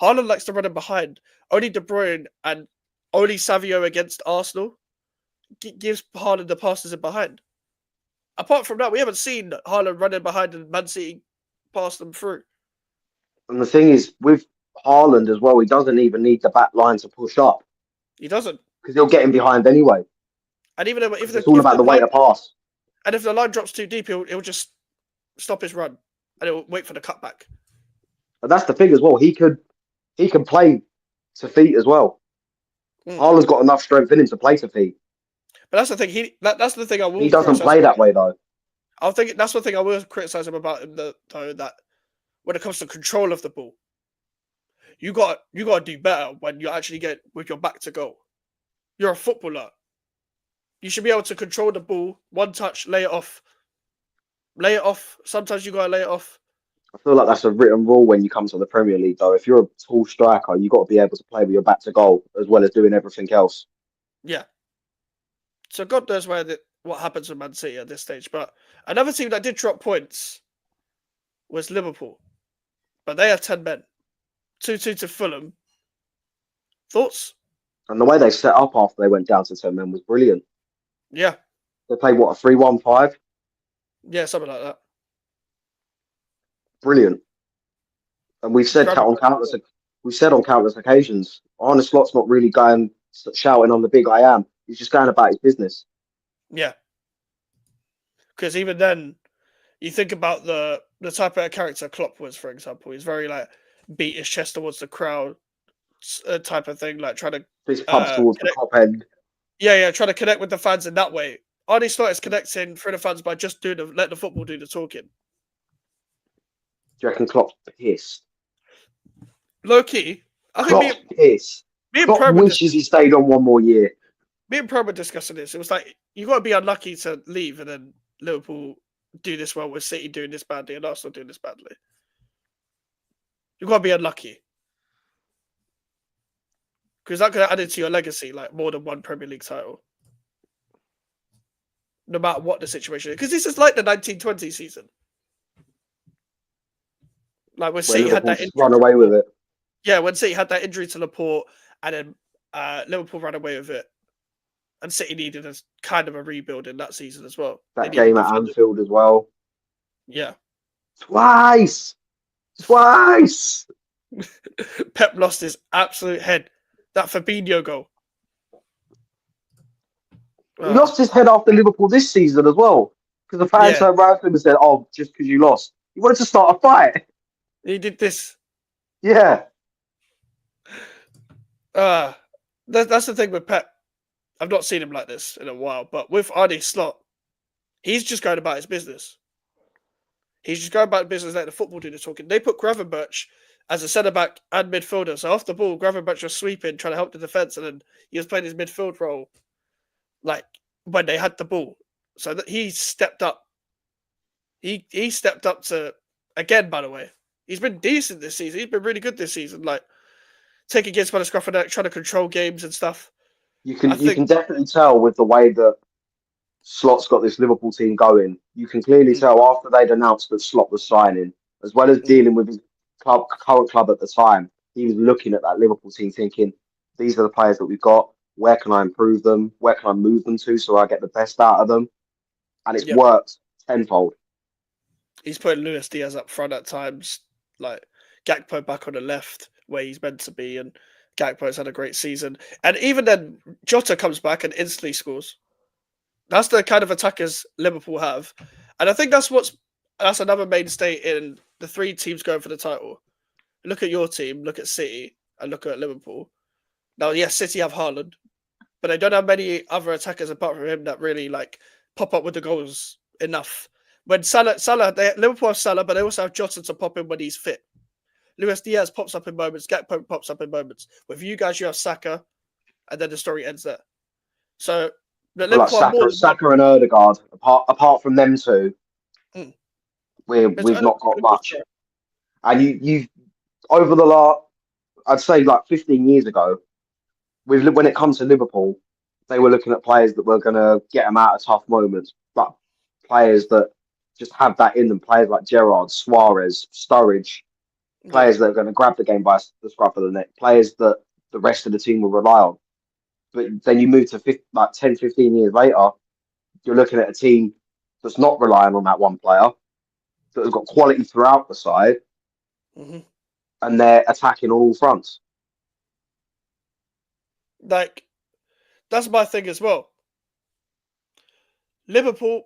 Haaland likes to run him behind. Only De Bruyne and only Savio against Arsenal gives Haaland the passes in behind. Apart from that, we haven't seen Haaland running behind and Man City pass them through. And the thing is, with Haaland as well, he doesn't even need the back line to push up. He doesn't. Because he'll get him behind anyway. And even if it's all about the way to pass. And if the line drops too deep, he'll just stop his run and he'll wait for the cutback. But that's the thing as well. He can play to feet as well. Haaland's got enough strength in him to play to feet. But that's the thing. That's the thing I will. He doesn't play that way though. I think that's the thing I will criticize him about him though. That when it comes to control of the ball, you got to do better when you actually get with your back to goal. You're a footballer. You should be able to control the ball, one touch, lay it off. Lay it off. Sometimes you gotta lay it off. I feel like that's a written rule when you come to the Premier League, though. If you're a tall striker, you got to be able to play with your back to goal as well as doing everything else. Yeah. So God knows what happens with Man City at this stage. But another team that did drop points was Liverpool. But they have 10 men. 2-2 to Fulham. Thoughts? And the way they set up after they went down to 10 men was brilliant. Yeah. They played, what, a 3-1-5? Yeah, something like that. Brilliant. And we've said countless we said on countless occasions, Arne Slot's not really going shouting on the big I am. He's just going about his business. Yeah, because even then, you think about the type of character Klopp was, for example. He's very like beat his chest towards the crowd type of thing, like trying to Fist pumps towards the connect. top end. Yeah, trying to connect with the fans in that way. Arne Slot is connecting through the fans by just let the football do the talking. Do you reckon Klopp's pissed? Low key, I think Klopp's pissed. me and Klopp Prem were wishes he stayed on one more year. discussing this. It was like you got to be unlucky to leave, and then Liverpool do this well with City doing this badly and Arsenal doing this badly. You got to be unlucky because that could have added to your legacy, like more than one Premier League title, no matter what the situation is. Because this is like the 1920 season, like when City had that Just injury run away with it. Yeah, when City had that injury to Laporte, and then Liverpool ran away with it, and City needed a kind of a rebuild in that season as well. That game at Anfield as well. Yeah. Twice. Pep lost his absolute head. That Fabinho goal. He lost his head after Liverpool this season as well. Because the fans turned around to him and said, "Oh, just because you lost." He wanted to start a fight. He did this. Yeah. That's the thing with Pep. I've not seen him like this in a while, but with Arne Slot, he's just going about his business. He's just going about business, letting the football do the talking. They put Gravenberch as a centre-back and midfielder. So off the ball, Gravenberch was sweeping, trying to help the defence, and then he was playing his midfield role like when they had the ball. So that he stepped up. He stepped up to, again, by the way, he's been decent this season. He's been really good this season. Like, taking games by the scruff of the neck, trying to control games and stuff. You can definitely tell with the way that Slot's got this Liverpool team going. You can clearly tell after they'd announced that Slot was signing, as well as dealing with his current club at the time, he was looking at that Liverpool team thinking, these are the players that we've got. Where can I improve them? Where can I move them to so I get the best out of them? And it's worked tenfold. He's putting Luis Diaz up front at times, like Gakpo back on the left where he's meant to be, and Gakpo's had a great season. And even then, Jota comes back and instantly scores. That's the kind of attackers Liverpool have. And I think that's another mainstay in the three teams going for the title. Look at your team, look at City, and look at Liverpool. Now, yes, City have Haaland, but they don't have many other attackers apart from him that really like pop up with the goals enough. When Liverpool have Salah, but they also have Jota to pop in when he's fit. Luis Diaz pops up in moments. Gakpo pops up in moments. With you guys, you have Saka, and then the story ends there. So, like Saka and Ødegaard, apart from them two, we've not got much. And you've over the last, I'd say like 15 years ago, when it comes to Liverpool, they were looking at players that were going to get them out of tough moments, but players that just have that in them. Players like Gerrard, Suarez, Sturridge, players that are going to grab the game by the scruff of the neck, players that the rest of the team will rely on. But then you move to 10, 15 years later, you're looking at a team that's not relying on that one player, that has got quality throughout the side, and they're attacking on all fronts. Like, that's my thing as well. Liverpool,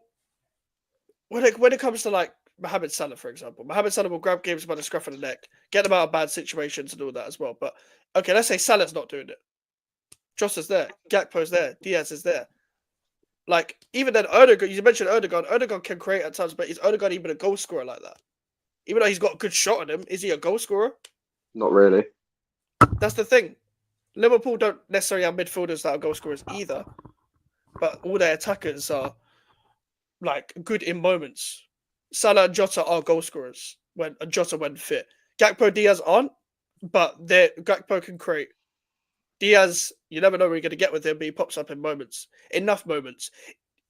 when it comes to like Mohamed Salah, for example, Mohamed Salah will grab games by the scruff of the neck, get them out of bad situations and all that as well. But okay, let's say Salah's not doing it. Jota's there, Gakpo's there, Diaz is there. Like, even then, Ødegaard, you mentioned Ødegaard. Ødegaard can create at times, but is Ødegaard even a goal scorer like that? Even though he's got a good shot on him, is he a goal scorer? Not really. That's the thing. Liverpool don't necessarily have midfielders that are goal scorers either, but all their attackers are like good in moments. Salah and Jota are goal scorers when fit. Gakpo, Diaz aren't, but Gakpo can create. Diaz, you never know where you're going to get with him, but he pops up in moments. Enough moments.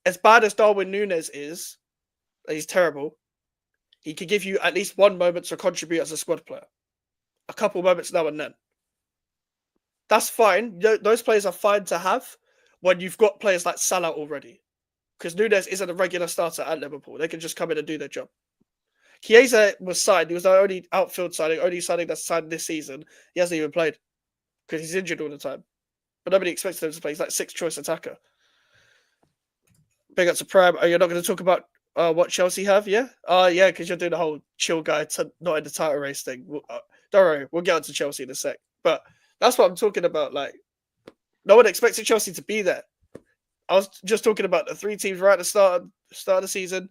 As bad as Darwin Núñez is, he's terrible, he could give you at least one moment to contribute as a squad player. A couple moments now and then. That's fine. Those players are fine to have when you've got players like Salah already. Because Núñez isn't a regular starter at Liverpool. They can just come in and do their job. Chiesa was signed. He was the only outfield signing, only signing that's signed this season. He hasn't even played because he's injured all the time. But nobody expected him to play. He's like sixth choice attacker. Big up to Prime. Oh, you're not going to talk about what Chelsea have, yeah? Yeah, because you're doing the whole chill guy not in the title race thing. Don't worry, we'll get on to Chelsea in a sec. But that's what I'm talking about. Like, no one expected Chelsea to be there. I was just talking about the three teams right at the start of the season,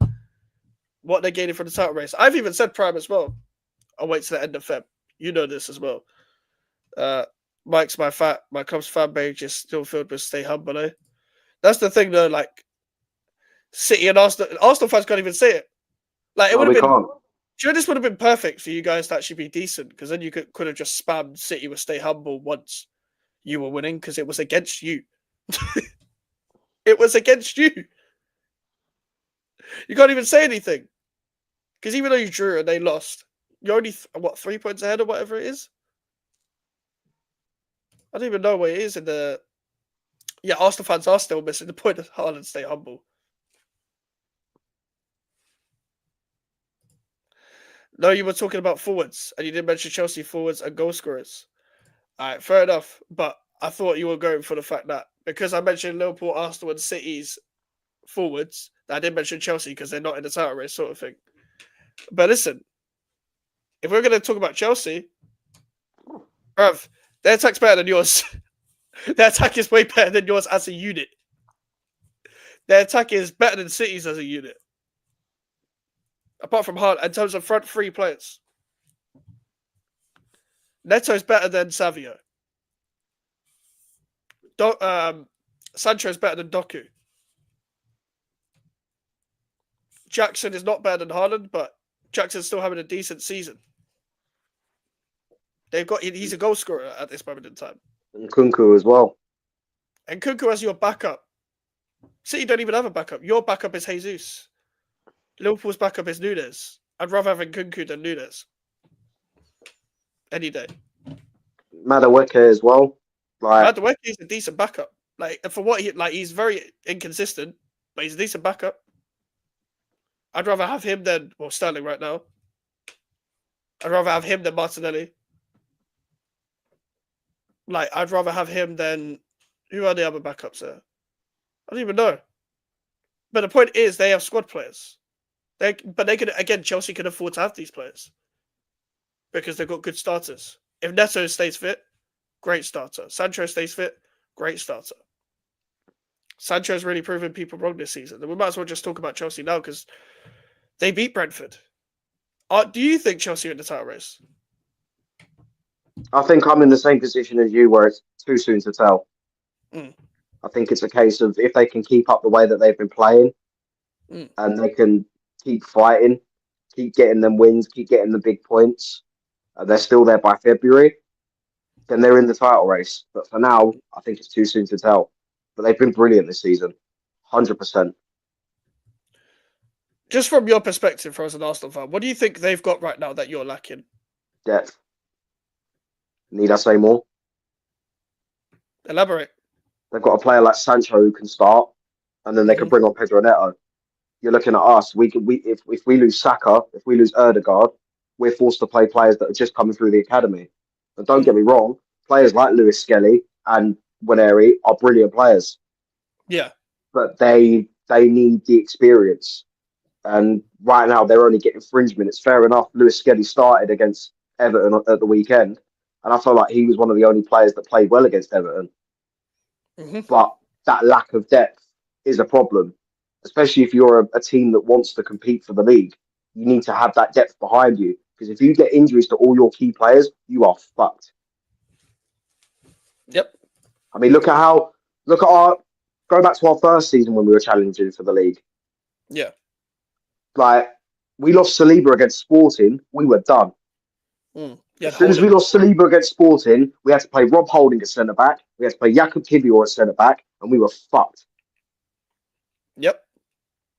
what they're gaining from the title race. I've even said Prime as well. I'll wait to the end of Feb. You know this as well. Mike's my club's fan page is still filled with stay humble. Eh? That's the thing though, like City and Arsenal fans can't even say it. Like it would have been can't. Sure, this would have been perfect for you guys to actually be decent, because then you could have just spammed City with stay humble once you were winning, because it was against you. It was against you. You can't even say anything. Because even though you drew and they lost, you're only, 3 points ahead or whatever it is? I don't even know where it is in the... Yeah, Arsenal fans are still missing the point of Haaland stay humble. No, you were talking about forwards, and you didn't mention Chelsea forwards and goal scorers. All right, fair enough. But I thought you were going for the fact that because I mentioned Liverpool, Arsenal, and City's forwards, that I didn't mention Chelsea because they're not in the title race, sort of thing. But listen, if we're going to talk about Chelsea, bruv, their attack's better than yours. Their attack is way better than yours as a unit. Their attack is better than City's as a unit. Apart from Haaland, in terms of front three players. Neto is better than Savio. Sancho is better than Doku. Jackson is not better than Haaland, but Jackson's still having a decent season. He's a goal scorer at this moment in time. And Kunku as well. And Kunku as your backup. City don't even have a backup. Your backup is Jesus. Liverpool's backup is Nunes. I'd rather have Kunku than Nunes. Any day. Madueke as well. Madueke is a decent backup. Like for what he's very inconsistent, but he's a decent backup. I'd rather have him than Sterling right now. I'd rather have him than Martinelli. Like I'd rather have him than who are the other backups there? I don't even know. But the point is, they have squad players. They could again. Chelsea can afford to have these players because they've got good starters. If Neto stays fit, great starter. Sancho stays fit, great starter. Sancho's really proven people wrong this season. And we might as well just talk about Chelsea now because they beat Brentford. Do you think Chelsea are in the title race? I think I'm in the same position as you, where it's too soon to tell. Mm. I think it's a case of if they can keep up the way that they've been playing, and they can keep fighting, keep getting them wins, keep getting the big points, and they're still there by February, then they're in the title race. But for now, I think it's too soon to tell. But they've been brilliant this season, 100%. Just from your perspective, as an Arsenal fan, what do you think they've got right now that you're lacking? Depth. Need I say more? Elaborate. They've got a player like Sancho who can start, and then they can bring on Pedro Neto. You're looking at us. If we lose Saka, if we lose Erdegaard, we're forced to play players that are just coming through the academy. And don't get me wrong, players like Lewis Skelly and Waneri are brilliant players. Yeah. But they need the experience. And right now they're only getting fringe minutes. Fair enough, Lewis Skelly started against Everton at the weekend, and I felt like he was one of the only players that played well against Everton. But that lack of depth is a problem, especially if you're a team that wants to compete for the league. You need to have that depth behind you, because if you get injuries to all your key players, you are fucked. Yep. I mean, go back to our first season when we were challenging for the league. Yeah. Like, we lost Saliba against Sporting, we were done. Yeah, as soon as we lost Saliba against Sporting, we had to play Rob Holding at centre back, we had to play Jakub Kiwior at centre back, and we were fucked. Yep.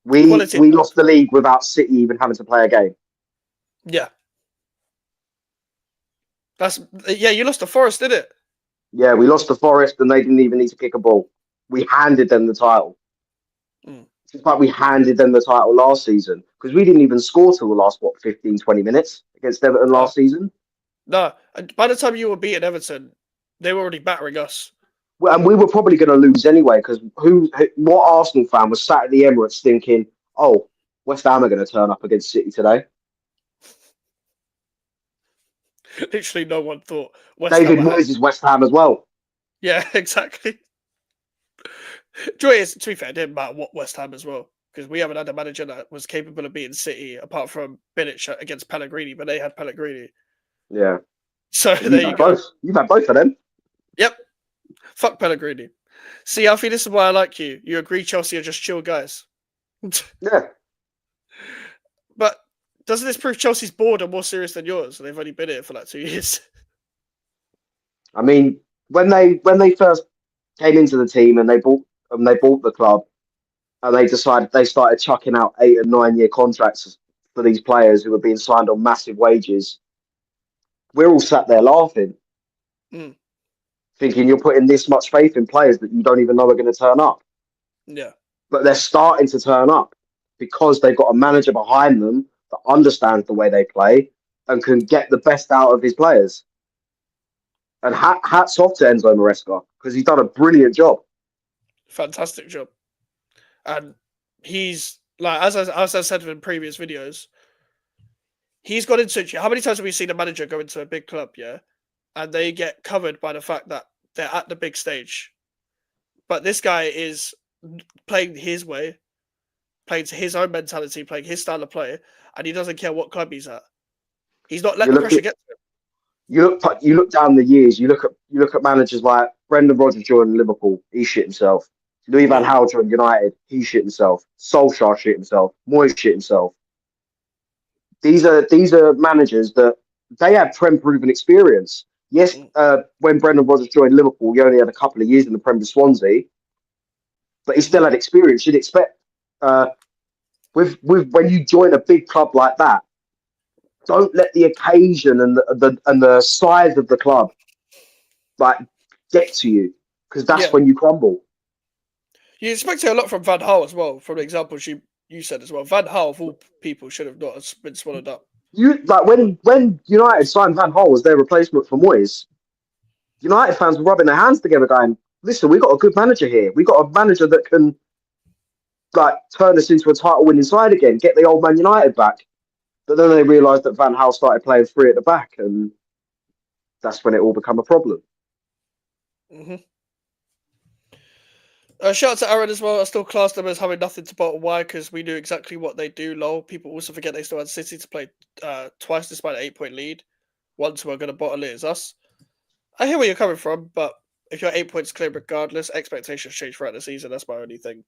We lost the league without City even having to play a game. Yeah. You lost to Forest, didn't it? Yeah, we lost to Forest and they didn't even need to kick a ball. We handed them the title. Just like we handed them the title last season because we didn't even score till the last 15, 20 minutes against Everton No, last season. no. And by the time you were beating Everton, they were already battering us. Well, and we were probably going to lose anyway because what Arsenal fan was sat at the Emirates thinking, oh, West Ham are going to turn up against City today. Literally, no one thought West Ham David were Moyes is West Ham as well. Yeah, exactly. Joy is, to be fair, it didn't matter what West Ham as well, because we haven't had a manager that was capable of beating City apart from Bilic against Pellegrini, but they had Pellegrini. Yeah. So You've there you had go. both. You've had both of them. Yep. Fuck Pellegrini. See, Alfie, this is why I like you. You agree Chelsea are just chill guys. Yeah. But doesn't this prove Chelsea's bored and more serious than yours? And they've only been here for like 2 years. I mean, when they first came into the team and they bought the club and they started chucking out 8 and 9 year contracts for these players who were being signed on massive wages. We're all sat there laughing, thinking you're putting this much faith in players that you don't even know are going to turn up. Yeah. But they're starting to turn up because they've got a manager behind them that understands the way they play and can get the best out of his players. And hats off to Enzo Maresca because he's done a brilliant job. Fantastic job. And he's, like, as I said in previous videos, he's got into it. How many times have we seen a manager go into a big club, yeah, and they get covered by the fact that they're at the big stage? But this guy is playing his way, playing to his own mentality, playing his style of play, and he doesn't care what club he's at. He's not letting the pressure get to him. You look down the years. You look at managers like Brendan Rodgers joined Liverpool. He shit himself. Louis van Gaal joined United. He shit himself. Solskjaer shit himself. Moyes shit himself. These are managers that they have Prem proven experience. Yes, when Brendan Rodgers joined Liverpool, he only had a couple of years in the Prem with Swansea, but he still had experience. You'd expect with when you join a big club like that, don't let the occasion and the size of the club like get to you because that's when you crumble. You expect it a lot from Van Gaal as well, from the examples you said as well. Van Gaal, of all people, should have not been swallowed up. You like when United signed Van Gaal as their replacement for Moyes, United fans were rubbing their hands together, going, "Listen, we got a good manager here. We got a manager that can like turn us into a title-winning side again, get the old Man United back." But then they realised that Van Gaal started playing three at the back, and that's when it all became a problem. Shout out to Aaron as well. I still class them as having nothing to bottle. Why? Because we knew exactly what they do. Lol. People also forget they still had City to play twice despite an 8-point lead. Once we're going to bottle it is us. I hear where you're coming from, but if you're 8 points clear regardless, expectations change throughout the season. That's my only thing.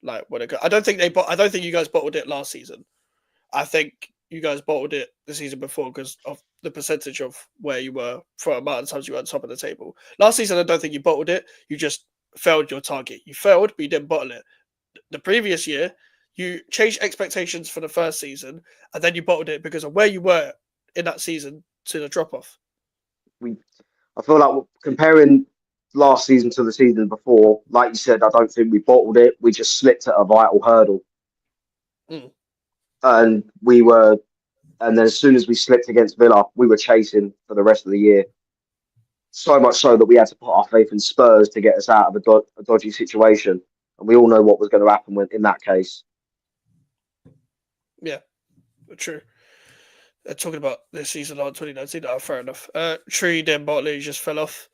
Like when I don't think you guys bottled it last season. I think you guys bottled it the season before because of the percentage of where you were for a amount of times you were on top of the table. Last season, I don't think you bottled it. You just failed your target. You failed, but you didn't bottle it. The previous year, you changed expectations for the first season, and then you bottled it because of where you were in that season to the drop-off. I feel like comparing last season to the season before, like you said, I don't think we bottled it. We just slipped at a vital hurdle. And then as soon as we slipped against Villa, we were chasing for the rest of the year. So much so that we had to put our faith in Spurs to get us out of a dodgy situation. And we all know what was going to happen in that case. Yeah, true. Talking about this season on 2019, fair enough. Tree, then Bartley just fell off.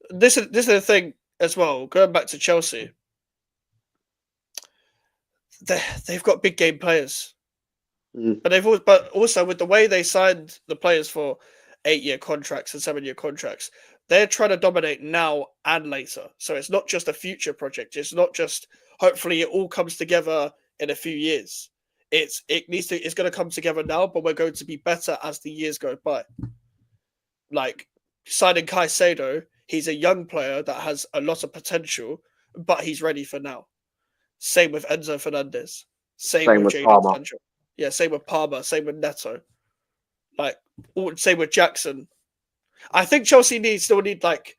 This is the thing as well. Going back to Chelsea, they've got big game players, but also with the way they signed the players for 8-year contracts and 7-year contracts, they're trying to dominate now and later. So it's not just a future project. It's not just hopefully it all comes together in a few years. It's going to come together now, but we're going to be better as the years go by. Like signing Caicedo, he's a young player that has a lot of potential, but he's ready for now. Same with Enzo Fernandez. Same with Jadon Sancho. Yeah, same with Palmer. Same with Neto. Same with Jackson. I think Chelsea still need like.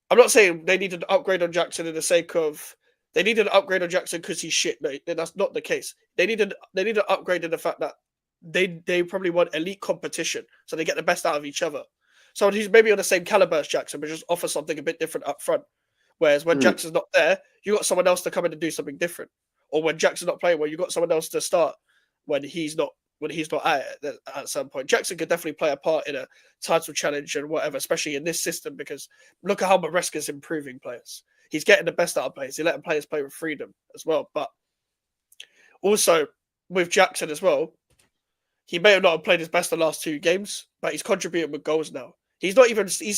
I'm not saying they need an upgrade on Jackson in the sake of they need an upgrade on Jackson because he's shit. No, that's not the case. They need an upgrade in the fact that they probably want elite competition, so they get the best out of each other. Someone who's maybe on the same caliber as Jackson, but just offer something a bit different up front. Whereas when Jackson's not there, you got someone else to come in and do something different. Or when Jackson's not playing, well, you got someone else to start when he's not at some point. Jackson could definitely play a part in a title challenge and whatever, especially in this system, because look at how Maresca's improving players. He's getting the best out of players. He's letting players play with freedom as well. But also with Jackson as well, he may have not played his best the last 2 games, but he's contributing with goals now. He's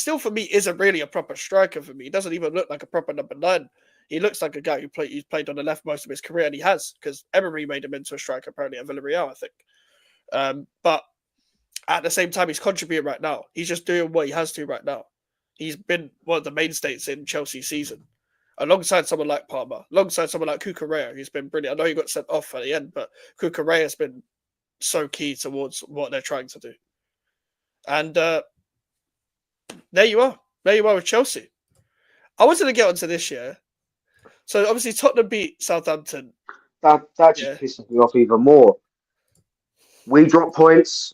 still for me isn't really a proper striker for me. He doesn't even look like a proper number 9. He looks like a guy he's played on the left most of his career, and he has, because Emery made him into a striker apparently at Villarreal, I think. But at the same time, he's contributing right now. He's just doing what he has to right now. He's been one of the mainstays in Chelsea's season, alongside someone like Palmer, alongside someone like Cucurella, who's been brilliant. I know he got sent off at the end, but Cucurella has been so key towards what they're trying to do. And there you are. There you are with Chelsea. I wanted to get onto this year. So obviously Tottenham beat Southampton. That just pisses me off even more. We drop points.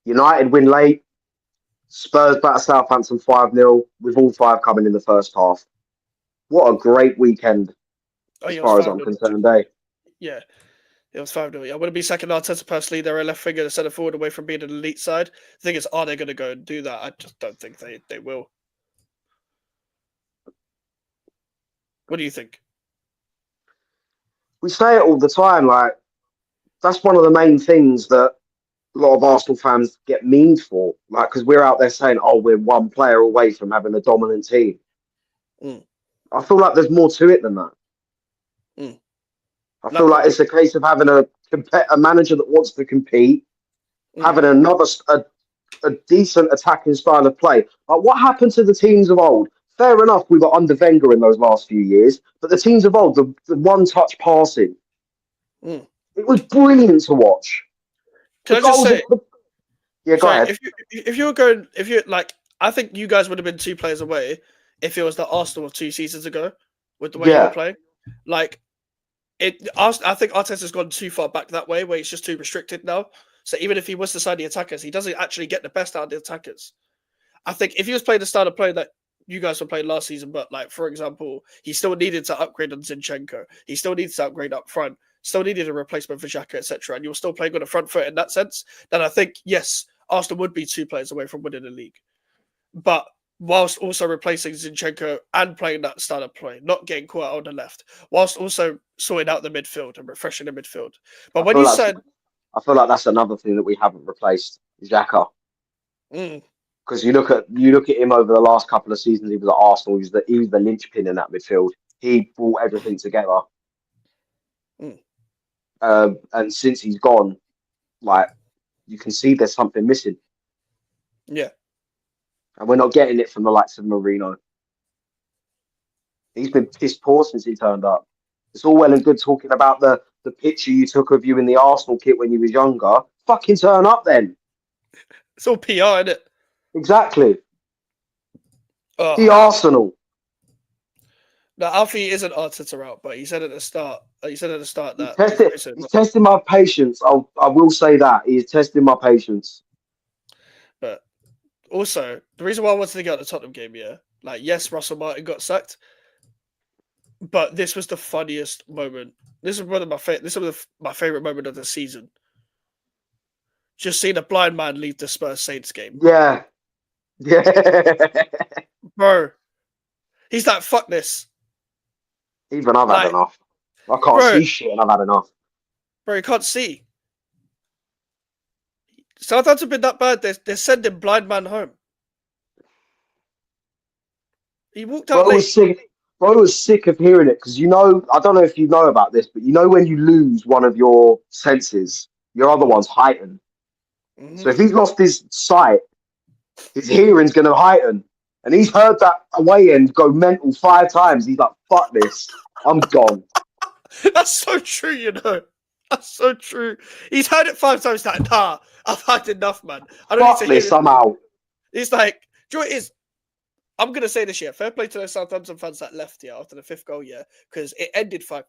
United win late. Spurs batter Southampton 5-0 with all 5 coming in the first half. What a great weekend as far as I'm concerned, eh? Yeah, it was 5-0. I wouldn't be sacking Arteta personally. They're a left winger to centre forward away from being an elite side. The thing is, are they going to go and do that? I just don't think they will. What do you think? We say it all the time, like, that's one of the main things that a lot of Arsenal fans get memed for. Like, because we're out there saying, oh, we're one player away from having a dominant team. I feel like there's more to it than that. I feel like it's a case of having a manager that wants to compete, having a decent attacking style of play. Like, what happened to the teams of old? Fair enough, we were under Wenger in those last few years, but the teams of old, the one-touch passing, it was brilliant to watch. Can I just say? Yeah, go ahead. If you're like, I think you guys would have been 2 players away if it was the Arsenal of 2 seasons ago with the way you were playing. Like, I think Arteta's gone too far back that way, where he's just too restricted now. So even if he was to sign the attackers, he doesn't actually get the best out of the attackers. I think if he was playing the style of play that you guys were playing last season, but like, for example, he still needed to upgrade on Zinchenko. He still needs to upgrade up front. Still needed a replacement for Xhaka, etc. And you're still playing on the front foot in that sense, then I think, yes, Arsenal would be 2 players away from winning the league. But whilst also replacing Zinchenko and playing that style of play, not getting caught out on the left, whilst also sorting out the midfield and refreshing the midfield. But when you said... I feel like that's another thing that we haven't replaced, Xhaka. Because you look at him over the last couple of seasons, he was at Arsenal, he was the linchpin in that midfield. He brought everything together. And since he's gone, like, you can see there's something missing. Yeah. And we're not getting it from the likes of Marino. He's been piss poor since he turned up. It's all well and good talking about the picture you took of you in the Arsenal kit when you was younger. Fucking turn up then. It's all PR, isn't it? Exactly. The Arsenal. No, Alfie isn't Arteta out, but he said at the start that he's testing my patience. I will say that he is testing my patience. But also, the reason why I wanted to get out the Tottenham game, like, yes, Russell Martin got sacked, but this was the funniest moment. This is one of my favorite moment of the season. Just seeing a blind man leave the Spurs Saints game. Yeah. Bro, he's like, fuck this. Even I've had enough. I can't see shit and I've had enough. Bro, you can't see. Southampton been that bad, they're sending blind man home. He walked out late. I was sick of hearing it because, you know, I don't know if you know about this, but you know when you lose one of your senses, your other one's heightened. So if he's lost his sight, his hearing's going to heighten. And he's heard that away end go mental 5 times. He's like, fuck this. I'm gone. That's so true, you know. That's so true. He's heard it 5 times. Like, nah, I've had enough, man. I don't fuck need to this, hear it. I'm out. He's like, do you know what it is? I'm gonna say this year, fair play to those Southampton fans that left after the 5th goal, because it ended 5-0.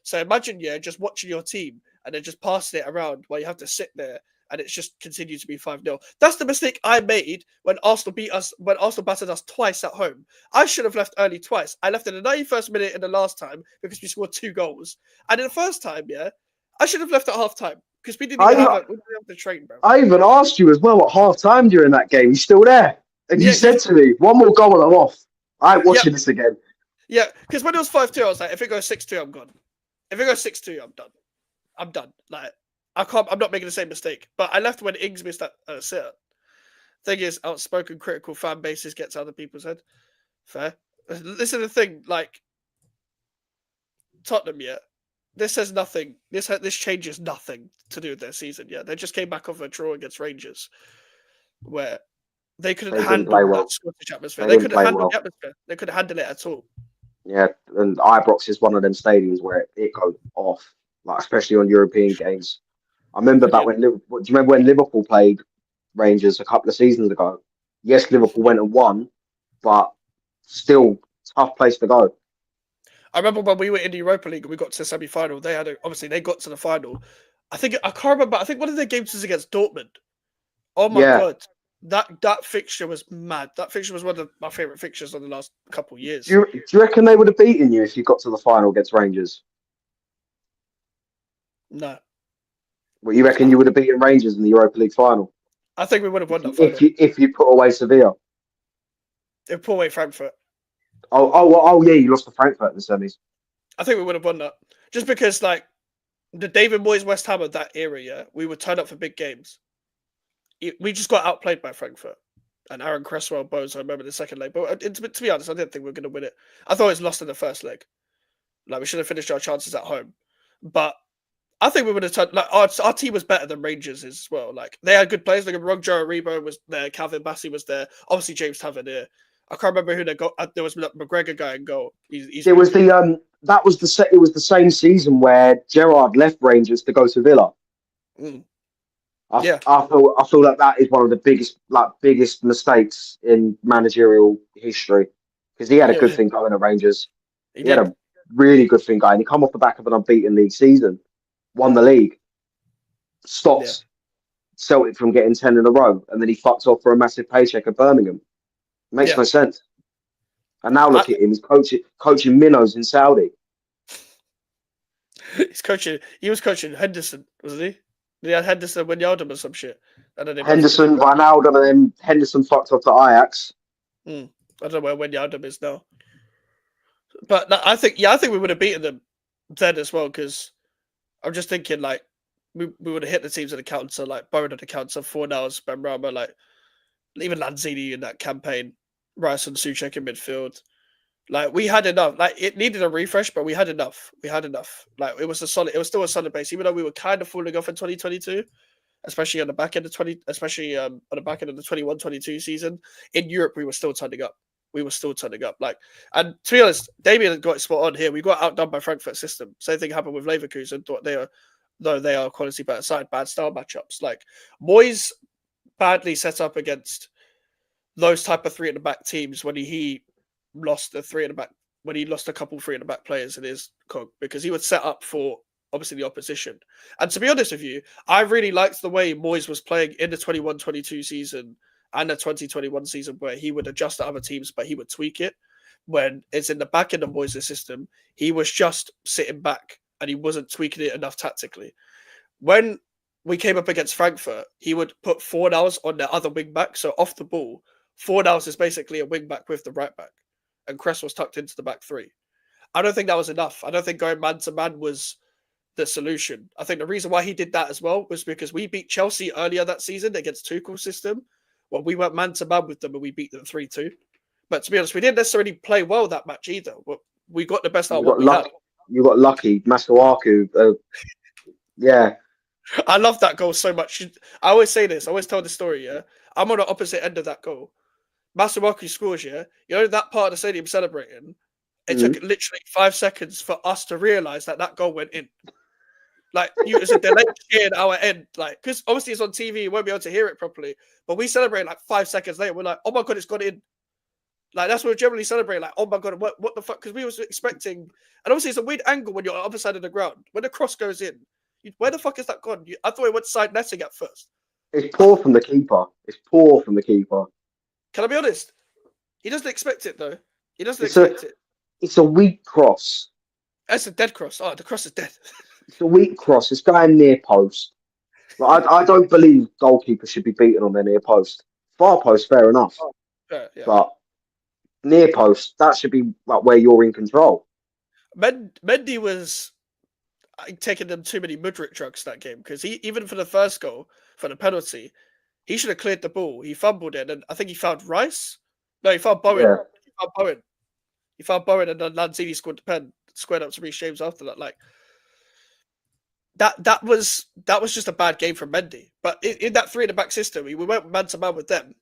So imagine, just watching your team and then just passing it around while you have to sit there and it's just continued to be 5-0. That's the mistake I made when Arsenal battered us twice at home. I should have left early twice. I left in the 91st minute in the last time because we scored 2 goals. And in the first time, I should have left at half time because we didn't even have the train, bro. I even asked you as well at half time during that game. You still there? And you said to me, one more goal and I'm off. I ain't watching this again. Yeah, because when it was 5-2, I was like, if it goes 6-2, I'm gone. If it goes 6-2, I'm done. I'm done. Like, I'm not making the same mistake. But I left when Ings missed that sitter. Thing is, outspoken critical fan bases gets other people's head. Fair. This is the thing, like, Tottenham, this has nothing. This changes nothing to do with their season. They just came back off a draw against Rangers, where they couldn't handle that Scottish atmosphere. They couldn't handle the atmosphere. They couldn't handle it at all. Yeah, and Ibrox is one of them stadiums where it goes off, like especially on European games. I remember back when do you remember when Liverpool played Rangers a couple of seasons ago? Yes, Liverpool went and won, but still tough place to go. I remember when we were in the Europa League and we got to the semi-final. They got to the final. I can't remember. I think one of their games was against Dortmund. Oh my god, that fixture was mad. That fixture was one of my favorite fixtures of the last couple of years. Do you reckon they would have beaten you if you got to the final against Rangers? No. Well, you reckon you would have beaten Rangers in the Europa League final? I think we would have won that final. If you put away Sevilla. If put away Frankfurt. Oh yeah, you lost to Frankfurt in the semis. I think we would have won that. Just because, like, the David Moyes West Ham of that era, we would turn up for big games. We just got outplayed by Frankfurt. And Aaron Cresswell, Bones, I remember the second leg. But to be honest, I didn't think we were going to win it. I thought it was lost in the first leg. Like, we should have finished our chances at home. But I think we would have turned... Like, our team was better than Rangers as well. Like, they had good players. Like, Joe Aribo was there. Calvin Bassey was there. Obviously, James Tavernier. I can't remember who they got. There was McGregor guy in goal. It was the same season where Gerrard left Rangers to go to Villa. I feel like that is one of the biggest mistakes in managerial history because he had a good thing going at Rangers. He had a really good thing going. He come off the back of an unbeaten league season, won the league, stopped Celtic from getting 10 in a row, and then he fucked off for a massive paycheck at Birmingham. Makes no sense. And now look at him. He's coaching minnows in Saudi. He was coaching Henderson, wasn't he? He had Henderson, Wijnaldum or some shit. Henderson, Wijnaldum, and then Henderson fucked off to Ajax. I don't know where Wijnaldum is now. But I think we would have beaten them then as well, because I'm just thinking, like, we would have hit the teams at the counter, like Bowen at the counter, Fornals, Benrahma, like, even Lanzini in that campaign, Rice and Souček in midfield. Like, we had enough. Like, it needed a refresh, but we had enough. Like, it was still a solid base, even though we were kind of falling off in 2022, especially on the back end of the 21-22 season. In Europe, we were still turning up. Like, and to be honest, Damien got it spot on here. We got outdone by Frankfurt's system. Same thing happened with Leverkusen. They are quality better side, bad style matchups. Like, Moyes badly set up against those type of 3 at the back teams when he lost the 3 at the back, when he lost a couple 3 at the back players in his cog, because he would set up for obviously the opposition. And to be honest with you, I really liked the way Moyes was playing in the 21-22 season and the 2021 season, where he would adjust to other teams, but he would tweak it. When it's in the back end of Moyes' system, he was just sitting back and he wasn't tweaking it enough tactically. When we came up against Frankfurt, he would put Fornals on the other wing back, so off the ball. Fornals is basically a wing back with the right back, and Cress was tucked into the back 3. I don't think that was enough. I don't think going man to man was the solution. I think the reason why he did that as well was because we beat Chelsea earlier that season against Tuchel's system. Well, we went man to man with them and we beat them 3-2. But to be honest, we didn't necessarily play well that match either. We got the best out of what we had. You got lucky, Masuaku. Yeah. I love that goal so much. I always say this. I always tell the story, yeah? I'm on the opposite end of that goal. Masuaku scores, yeah? You know that part of the stadium celebrating? It took literally 5 seconds for us to realise that goal went in. Like, it was a delay in our end. Like, because obviously it's on TV, you won't be able to hear it properly. But we celebrated like 5 seconds later. We're like, oh my God, it's gone in. Like that's what we're generally celebrating. Like, oh my god, what the fuck? Because we was expecting, and obviously it's a weird angle when you're on the other side of the ground. When the cross goes in, where the fuck is that gone? I thought it went side netting at first. It's poor from the keeper. It's poor from the keeper. Can I be honest? He doesn't expect it though. He doesn't It's a expect it. it's a weak cross. That's a dead cross. Oh, the cross is dead. It's a weak cross. It's going near post. Like, I don't believe goalkeepers should be beaten on their near post. Far post, fair enough. Oh, yeah. But near post, that should be like where you're in control. Mendy was taking them too many Mudryk drugs that game because he even for the first goal for the penalty, he should have cleared the ball. He fumbled it, and I think he found Rice. No, he found Bowen. Yeah. He found Bowen, and then Lanzini scored the pen, squared up to Reece James after that. Like that was just a bad game from Mendy. But in that three in the back system, we went man to man with them,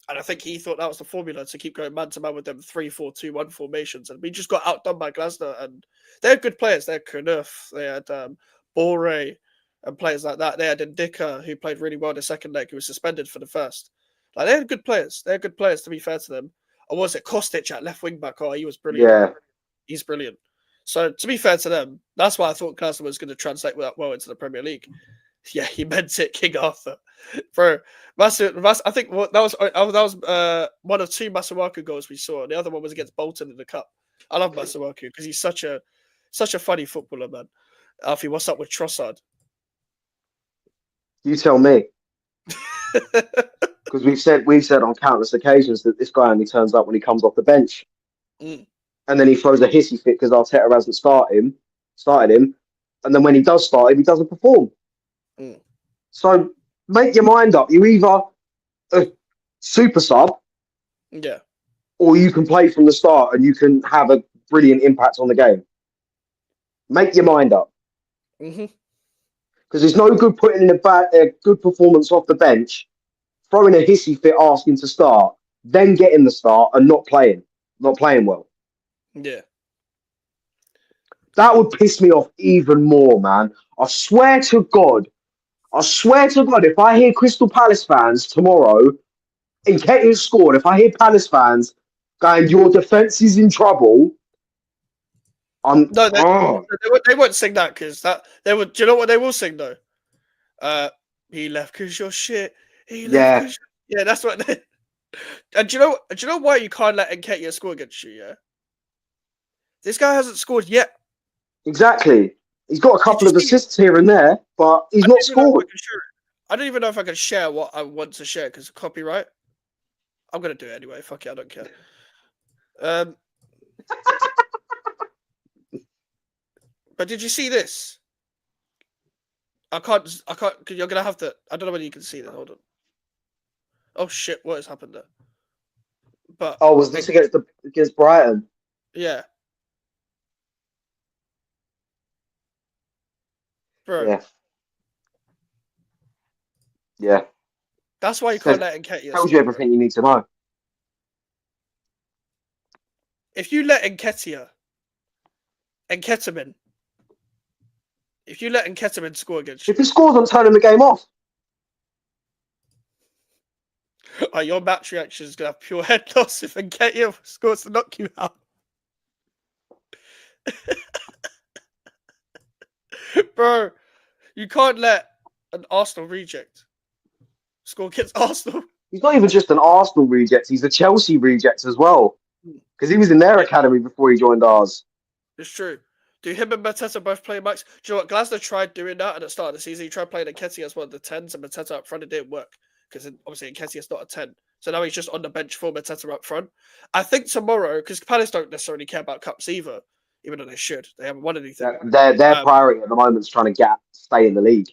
and I think he thought that was the formula to keep going man to man with them 3-4-2-1 formations, and we just got outdone by Glasner. And they're good players. They had Knuth, they had Bore, and players like that. They had Ndika, who played really well in the second leg, who was suspended for the first. Like they're good players. They're good players, to be fair to them. Or was it Kostic at left wing back? Oh, he was brilliant. Yeah. He's brilliant. So to be fair to them, that's why I thought Glasner was going to translate that well into the Premier League. Yeah, he meant it, King Arthur. Bro, I think that was one of two Masuaku goals we saw. The other one was against Bolton in the Cup. I love Masuaku because he's such a funny footballer, man. Alfie, what's up with Trossard? You tell me. Because we've said on countless occasions that this guy only turns up when he comes off the bench. Mm. And then he throws a hissy fit because Arteta hasn't started him. And then when he does start him, he doesn't perform. Mm. So make your mind up. You're either a super sub, yeah, or you can play from the start and you can have a brilliant impact on the game. Make your mind up. Because it's no good putting in a good performance off the bench, throwing a hissy fit asking to start, then getting the start and not playing well. Yeah. That would piss me off even more, man. I swear to God, if I hear Crystal Palace fans tomorrow, Nketiah scored, if I hear Palace fans going, your defence is in trouble, they won't sing that because they would. Do you know what they will sing though? He left because you're shit. He left. Yeah, that's what. And do you know why you can't let Nketiah score against you? Yeah, this guy hasn't scored yet. Exactly. He's got a couple of assists here and there, but he's not scored. I don't even know if I can share what I want to share because of copyright. I'm gonna do it anyway. Fuck it, I don't care. But did you see this? I can't. Cause you're gonna have to. I don't know whether you can see that. Hold on. Oh shit! What has happened there? But was this against Brighton? Yeah. Bro. Yeah. That's why you can't let Nketiah. Tells you everything you need to know. If you let Nketiah score against you, if he scores, I'm turning the game off. Your match reaction is gonna have pure head loss if Nketiah scores to knock you out. Bro, you can't let an Arsenal reject score against Arsenal. He's not even just an Arsenal reject, he's a Chelsea reject as well. Because he was in their academy before he joined ours. It's true. Do him and Mateta both play max? Do you know what? Glasner tried doing that at the start of the season. He tried playing Nketiah as one of the 10s and Mateta up front. It didn't work because obviously Nketiah's not a 10. So now he's just on the bench for Mateta up front. I think tomorrow, because Palace don't necessarily care about cups either, even though they should. They haven't won anything. Their priority at the moment is trying to stay in the league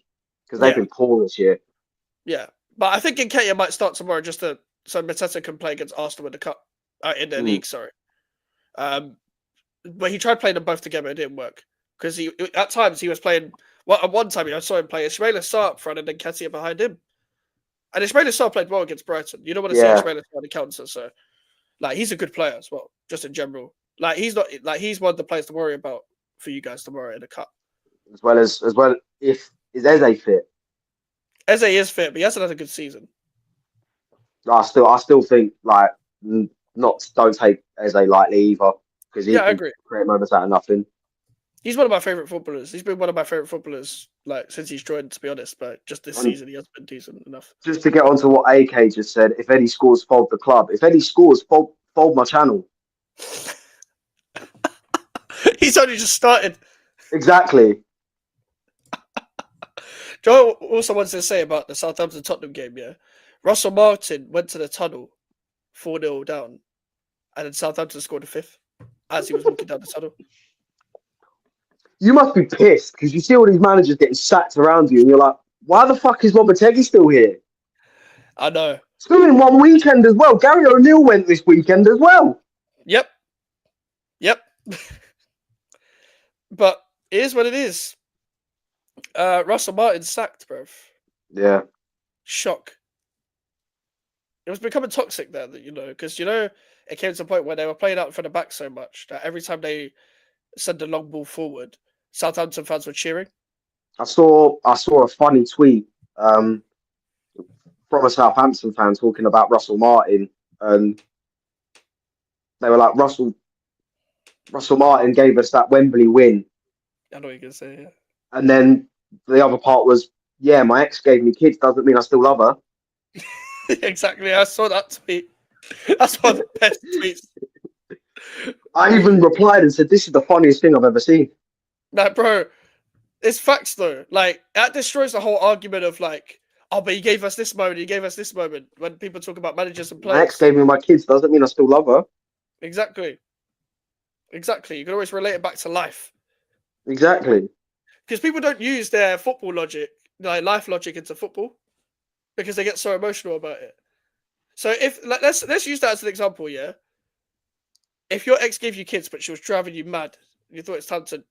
because they've been poor this year. Yeah. But I think Nketiah might start tomorrow just so Mateta can play against Arsenal in the cup. In the league, sorry. But he tried playing them both together. It didn't work because at times he was playing. Well, at one time I saw him play Ismaila Sarr up front and then Nketiah behind him. And Ismaila Sarr played well against Brighton. You don't want to see Ismaila Sarr in counter. So, like, he's a good player as well, just in general. Like, he's not like he's one of the players to worry about for you guys tomorrow in the cup. As well, if is Eze fit? Eze is fit, but he hasn't had a good season. I still think like don't take Eze lightly either, because he Yeah, I can agree. create moments out of nothing. He's one of my favorite footballers. He's been one of my favorite footballers like since he's joined, to be honest. But just this And season, he has been decent enough. just to get onto what AK just said, if Eddie scores, fold the club. If Eddie scores, fold my channel. He's only just started. Exactly. Joe also wants to say about the Southampton Tottenham game. Yeah, Russell Martin went to the tunnel 4-0 down, and then Southampton scored a fifth as he was walking down the tunnel. You must be pissed because you see all these managers getting sacked around you, and you're like, why the fuck is Lopetegui still here? I know. Still in one weekend as well. Gary O'Neill went this weekend as well. Yep. But it is what it is. Russell Martin sacked, bro. Yeah. Shock. It was becoming toxic there, because it came to a point where they were playing out in front of back so much that every time they send a long ball forward, Southampton fans were cheering. I saw a funny tweet from a Southampton fan talking about Russell Martin, and they were like, Russell Martin gave us that Wembley win. I know what you're gonna say, yeah. And then the other part was, yeah, my ex gave me kids, doesn't mean I still love her. Exactly. I saw that tweet. That's one of the best tweets. I even replied and said, this is the funniest thing I've ever seen. Like, bro, it's facts though. Like, that destroys the whole argument of like, oh, but he gave us this moment, he gave us this moment. When people talk about managers and players, My ex gave me my kids, doesn't mean I still love her. Exactly. You can always relate it back to life. Exactly. Because people don't use their football logic, like life logic, into football because they get so emotional about it. So let's use that as an example, yeah. If your ex gave you kids, but she was driving you mad, you thought it's time to,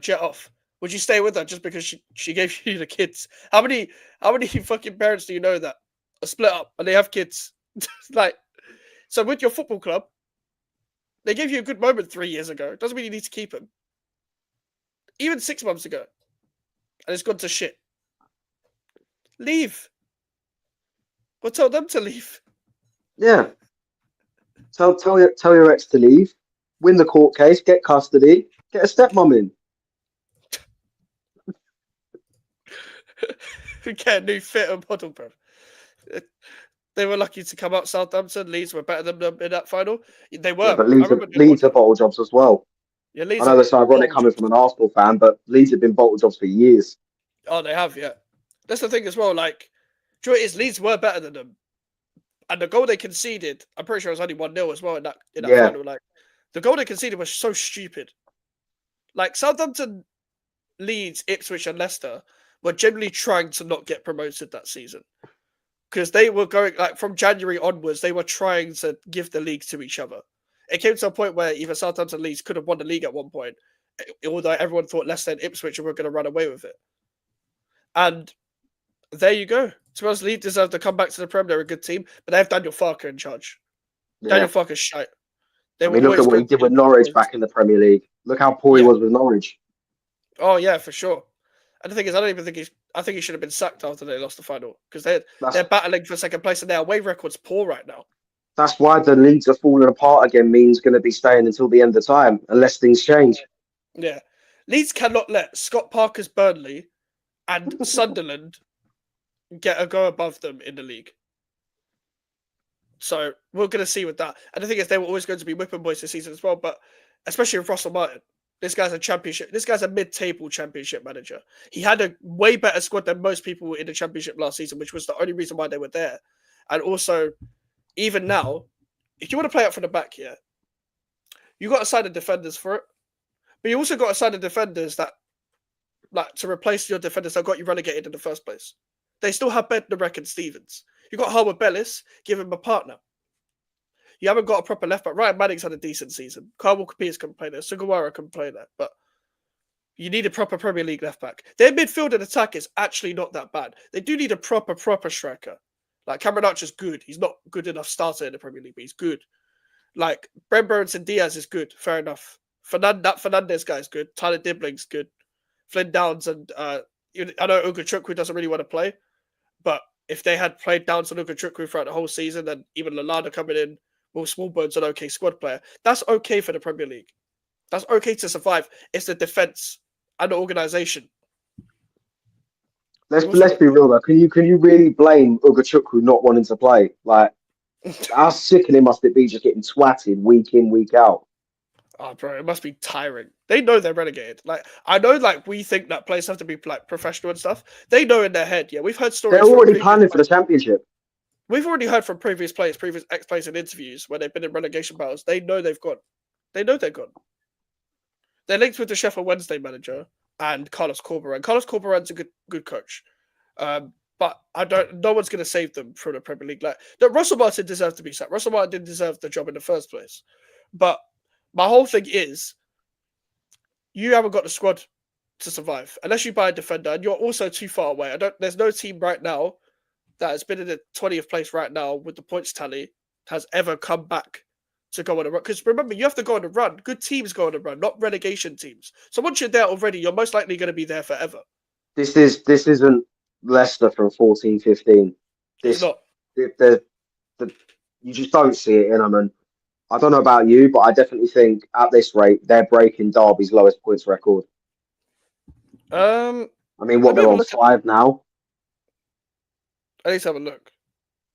jet off. Would you stay with her just because she gave you the kids? How many fucking parents do you know that are split up and they have kids? So with your football club, they gave you a good moment 3 years ago. Doesn't mean you need to keep them. Even 6 months ago, and it's gone to shit. Leave. Or tell them to leave. Yeah. Tell your ex to leave, win the court case, get custody, get a stepmom in. Get a new fit and model, bro. They were lucky to come out Southampton. Leeds were better than them in that final. They were. Yeah, but I remember Leeds are bottle jobs as well. Yeah, I Leeds know are that's ironic bottle coming jobs. from an Arsenal fan, but Leeds have been bottle jobs for years. Oh, they have, yeah. That's the thing as well. Like, do you know what it is? Leeds were better than them. And the goal they conceded, I'm pretty sure it was only 1-0 as well in that Yeah. final. Like, the goal they conceded was so stupid. Like, Southampton, Leeds, Ipswich, and Leicester were generally trying to not get promoted that season. Because they were going, like, from January onwards, they were trying to give the league to each other. It came to a point where either Southampton and Leeds could have won the league at one point, although everyone thought Leicester and Ipswich were going to run away with it. And there you go. To be honest, Leeds deserve to come back to the Prem. They're a good team, but they have Daniel Farker in charge. Yeah. Daniel Farker's shite. I mean, look at what he did with Norwich back in the Premier League. Look how poor he was with Norwich. Oh, yeah, for sure. And the thing is, I don't even think I think he should have been sacked after they lost the final because they're battling for second place and their away record's poor right now. That's why the Leeds are falling apart again. Means going to be staying until the end of time unless things change. Yeah, Leeds cannot let Scott Parker's Burnley and Sunderland get a go above them in the league. So we're going to see with that. And the thing is, they were always going to be whipping boys this season as well, but especially with Russell Martin. This guy's a mid-table championship manager. He had a way better squad than most people in the championship last season, which was the only reason why they were there. And also, even now, if you want to play out from the back here, you got to sign the defenders for it. But you also got to sign the defenders that, like, to replace your defenders that got you relegated in the first place. They still have Bednarek and Stevens. You got Harwood Bellis, give him a partner. You haven't got a proper left back. Ryan Manning's had a decent season. Carl Walker-Peters can play there. Sugawara can play there. But you need a proper Premier League left back. Their midfield and attack is actually not that bad. They do need a proper striker. Like, Cameron Archer's good. He's not good enough starter in the Premier League, but he's good. Like, Brent Burns and Diaz is good. Fair enough. That Fernandez guy is good. Tyler Dibling's good. Flynn Downs and I know Ugochukwu doesn't really want to play, but if they had played Downs and Ugochukwu throughout the whole season, then even Lallana coming in Will Smallbone's an okay squad player. That's okay for the Premier League. That's okay to survive. It's the defense and the organisation. Let's be real though. Can you really blame Ugachukwu not wanting to play? Like, how sickening must it be just getting twatted week in, week out? Oh, bro, it must be tiring. They know they're relegated. Like, I know, like, we think that players have to be like professional and stuff. They know in their head. Yeah, we've heard They're stories from already previous planning for the players. championship. We've already heard from previous players, previous ex-players in interviews when they've been in relegation battles. They know they've gone. They know they're gone. They're linked with the Sheffield Wednesday manager and Carlos Corberán. Carlos Corberán's a good coach. But no one's going to save them from the Premier League. Like, Russell Martin deserved to be sacked. Russell Martin didn't deserve the job in the first place. But my whole thing is, you haven't got the squad to survive unless you buy a defender, and you're also too far away. There's no team right now that has been in the 20th place right now with the points tally has ever come back to go on a run. Because remember, you have to go on a run. Good teams go on a run, not relegation teams. So once you're there already, you're most likely going to be there forever. This isn't Leicester from 14-15. It's not. You just don't see it in them. And I don't know about you, but I definitely think at this rate they're breaking Derby's lowest points record. I mean, what, they're on 5 now? I need to have a look.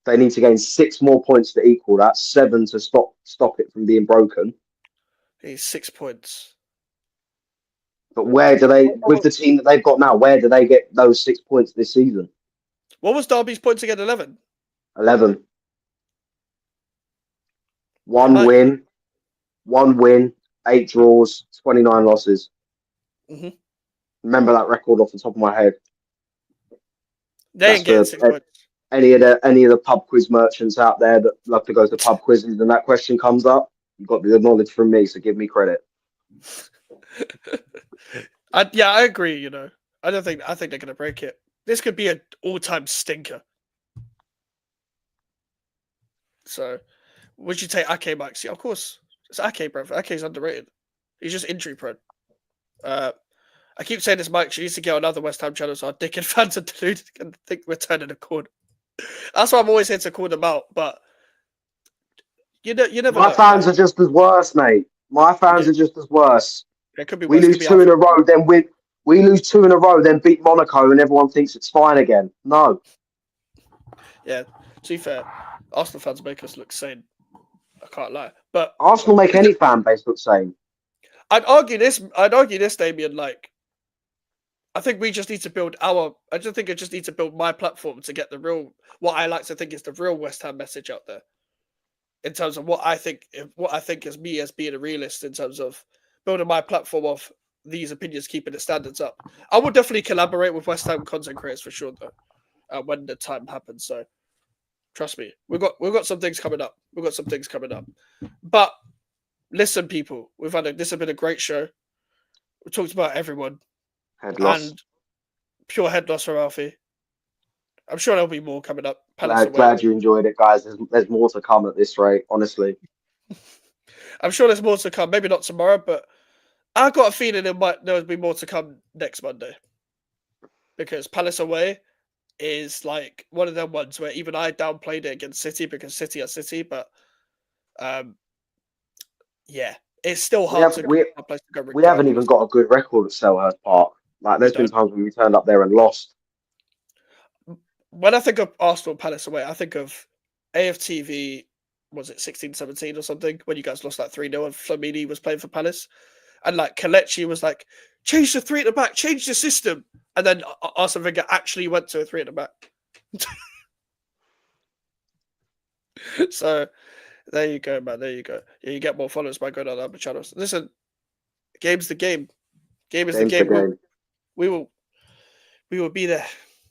They need to gain 6 more points to equal that, 7 to stop it from being broken. He's 6 points. But where do they, with the team that they've got now, where do they get those 6 points this season? What was Derby's points again? 11? 11. One win, 8 draws, 29 losses. Mm-hmm. Remember that record off the top of my head. They ain't getting 6 points. Any of the pub quiz merchants out there that love to go to pub quizzes and that question comes up, you've got the knowledge from me, so give me credit. I agree. You know, I think they're gonna break it. This could be an all-time stinker. So, would you take Ake, Max? Yeah, of course. It's Ake, bro. Ake's underrated. He's just injury prone. I keep saying this, Mike. She needs to get on other West Ham channels so our dickhead fans are deluded and think we're turning a corner. That's why I'm always here to call them out. But you never. My fans are just as worse, mate. My fans are just as worse. It could be we lose 2 in a row, then we lose 2 in a row, then beat Monaco, and everyone thinks it's fine again. No. Yeah, to be fair, Arsenal fans make us look sane. I can't lie, but Arsenal make any fan base look sane. I'd argue this, Damien. Like, I think we just need to build I just think I just need to build my platform to get the real, what I like to think is the real West Ham message out there. In terms of what I think is me as being a realist, in terms of building my platform of these opinions, keeping the standards up. I will definitely collaborate with West Ham content creators for sure, though, when the time happens. So, trust me, we've got some things coming up. But listen, people, this has been a great show. We talked about everyone. Head loss. And pure head loss for Alfie. I'm sure there'll be more coming up. Glad you enjoyed it, guys. There's more to come at this rate, honestly. I'm sure there's more to come. Maybe not tomorrow, but I got a feeling there'll be more to come next Monday. Because Palace away is like one of them ones where even I downplayed it against City because City are City, but yeah, it's still hard to go. We haven't even got a good record at Selhurst Park. Like, there's been times when we turned up there and lost. When I think of Arsenal Palace away, I think of AFTV, was it 16-17 or something, when you guys lost like 3-0 and Flamini was playing for Palace. And like Kelechi was like, change the 3 at the back, change the system. And then Arsene Wenger actually went to a 3 at the back. So there you go, man. There you go. Yeah, you get more followers by going on other channels. Listen, game's the game. Game is the game. We will be there.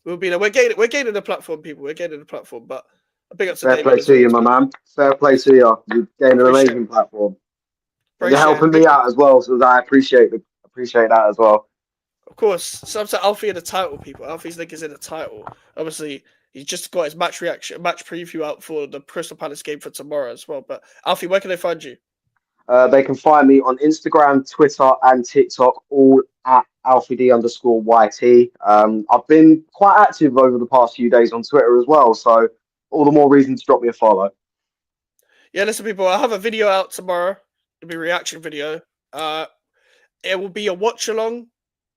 We'll be there. We're gaining the platform, people. We're gaining the platform. But a big up to Fair play to you, my man. Fair play to you. You've gained an amazing platform. You're helping me out as well, so I appreciate that as well. Of course. So I'm saying Alfie in the title, people. Alfie's link is in the title. Obviously, he's just got his match preview out for the Crystal Palace game for tomorrow as well. But Alfie, where can they find you? They can find me on Instagram, Twitter, and TikTok, all at AlfieD_YT. I've been quite active over the past few days on Twitter as well, so all the more reason to drop me a follow. Yeah, listen, people, I have a video out tomorrow. It'll be a reaction video. It will be a watch along,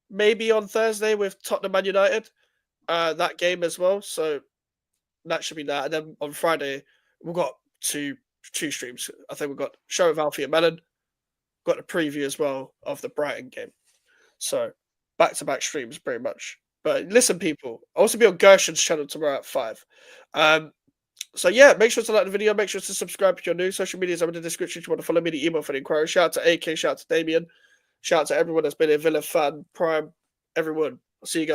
maybe on Thursday with Tottenham Man United. That game as well. So that should be that. And then on Friday, we've got two streams. I think we've got show of Alfie and Melon. Got a preview as well of the Brighton game. So back-to-back streams pretty much. But listen, people, I'll also be on Gershen's channel tomorrow at 5. So yeah, make sure to like the video. Make sure to subscribe if you're new. Social medias are in the description if you want to follow me. The email for the inquiry. Shout out to AK. Shout out to Damien. Shout out to everyone that's been a Villa fan, Prime, everyone. I'll see you guys.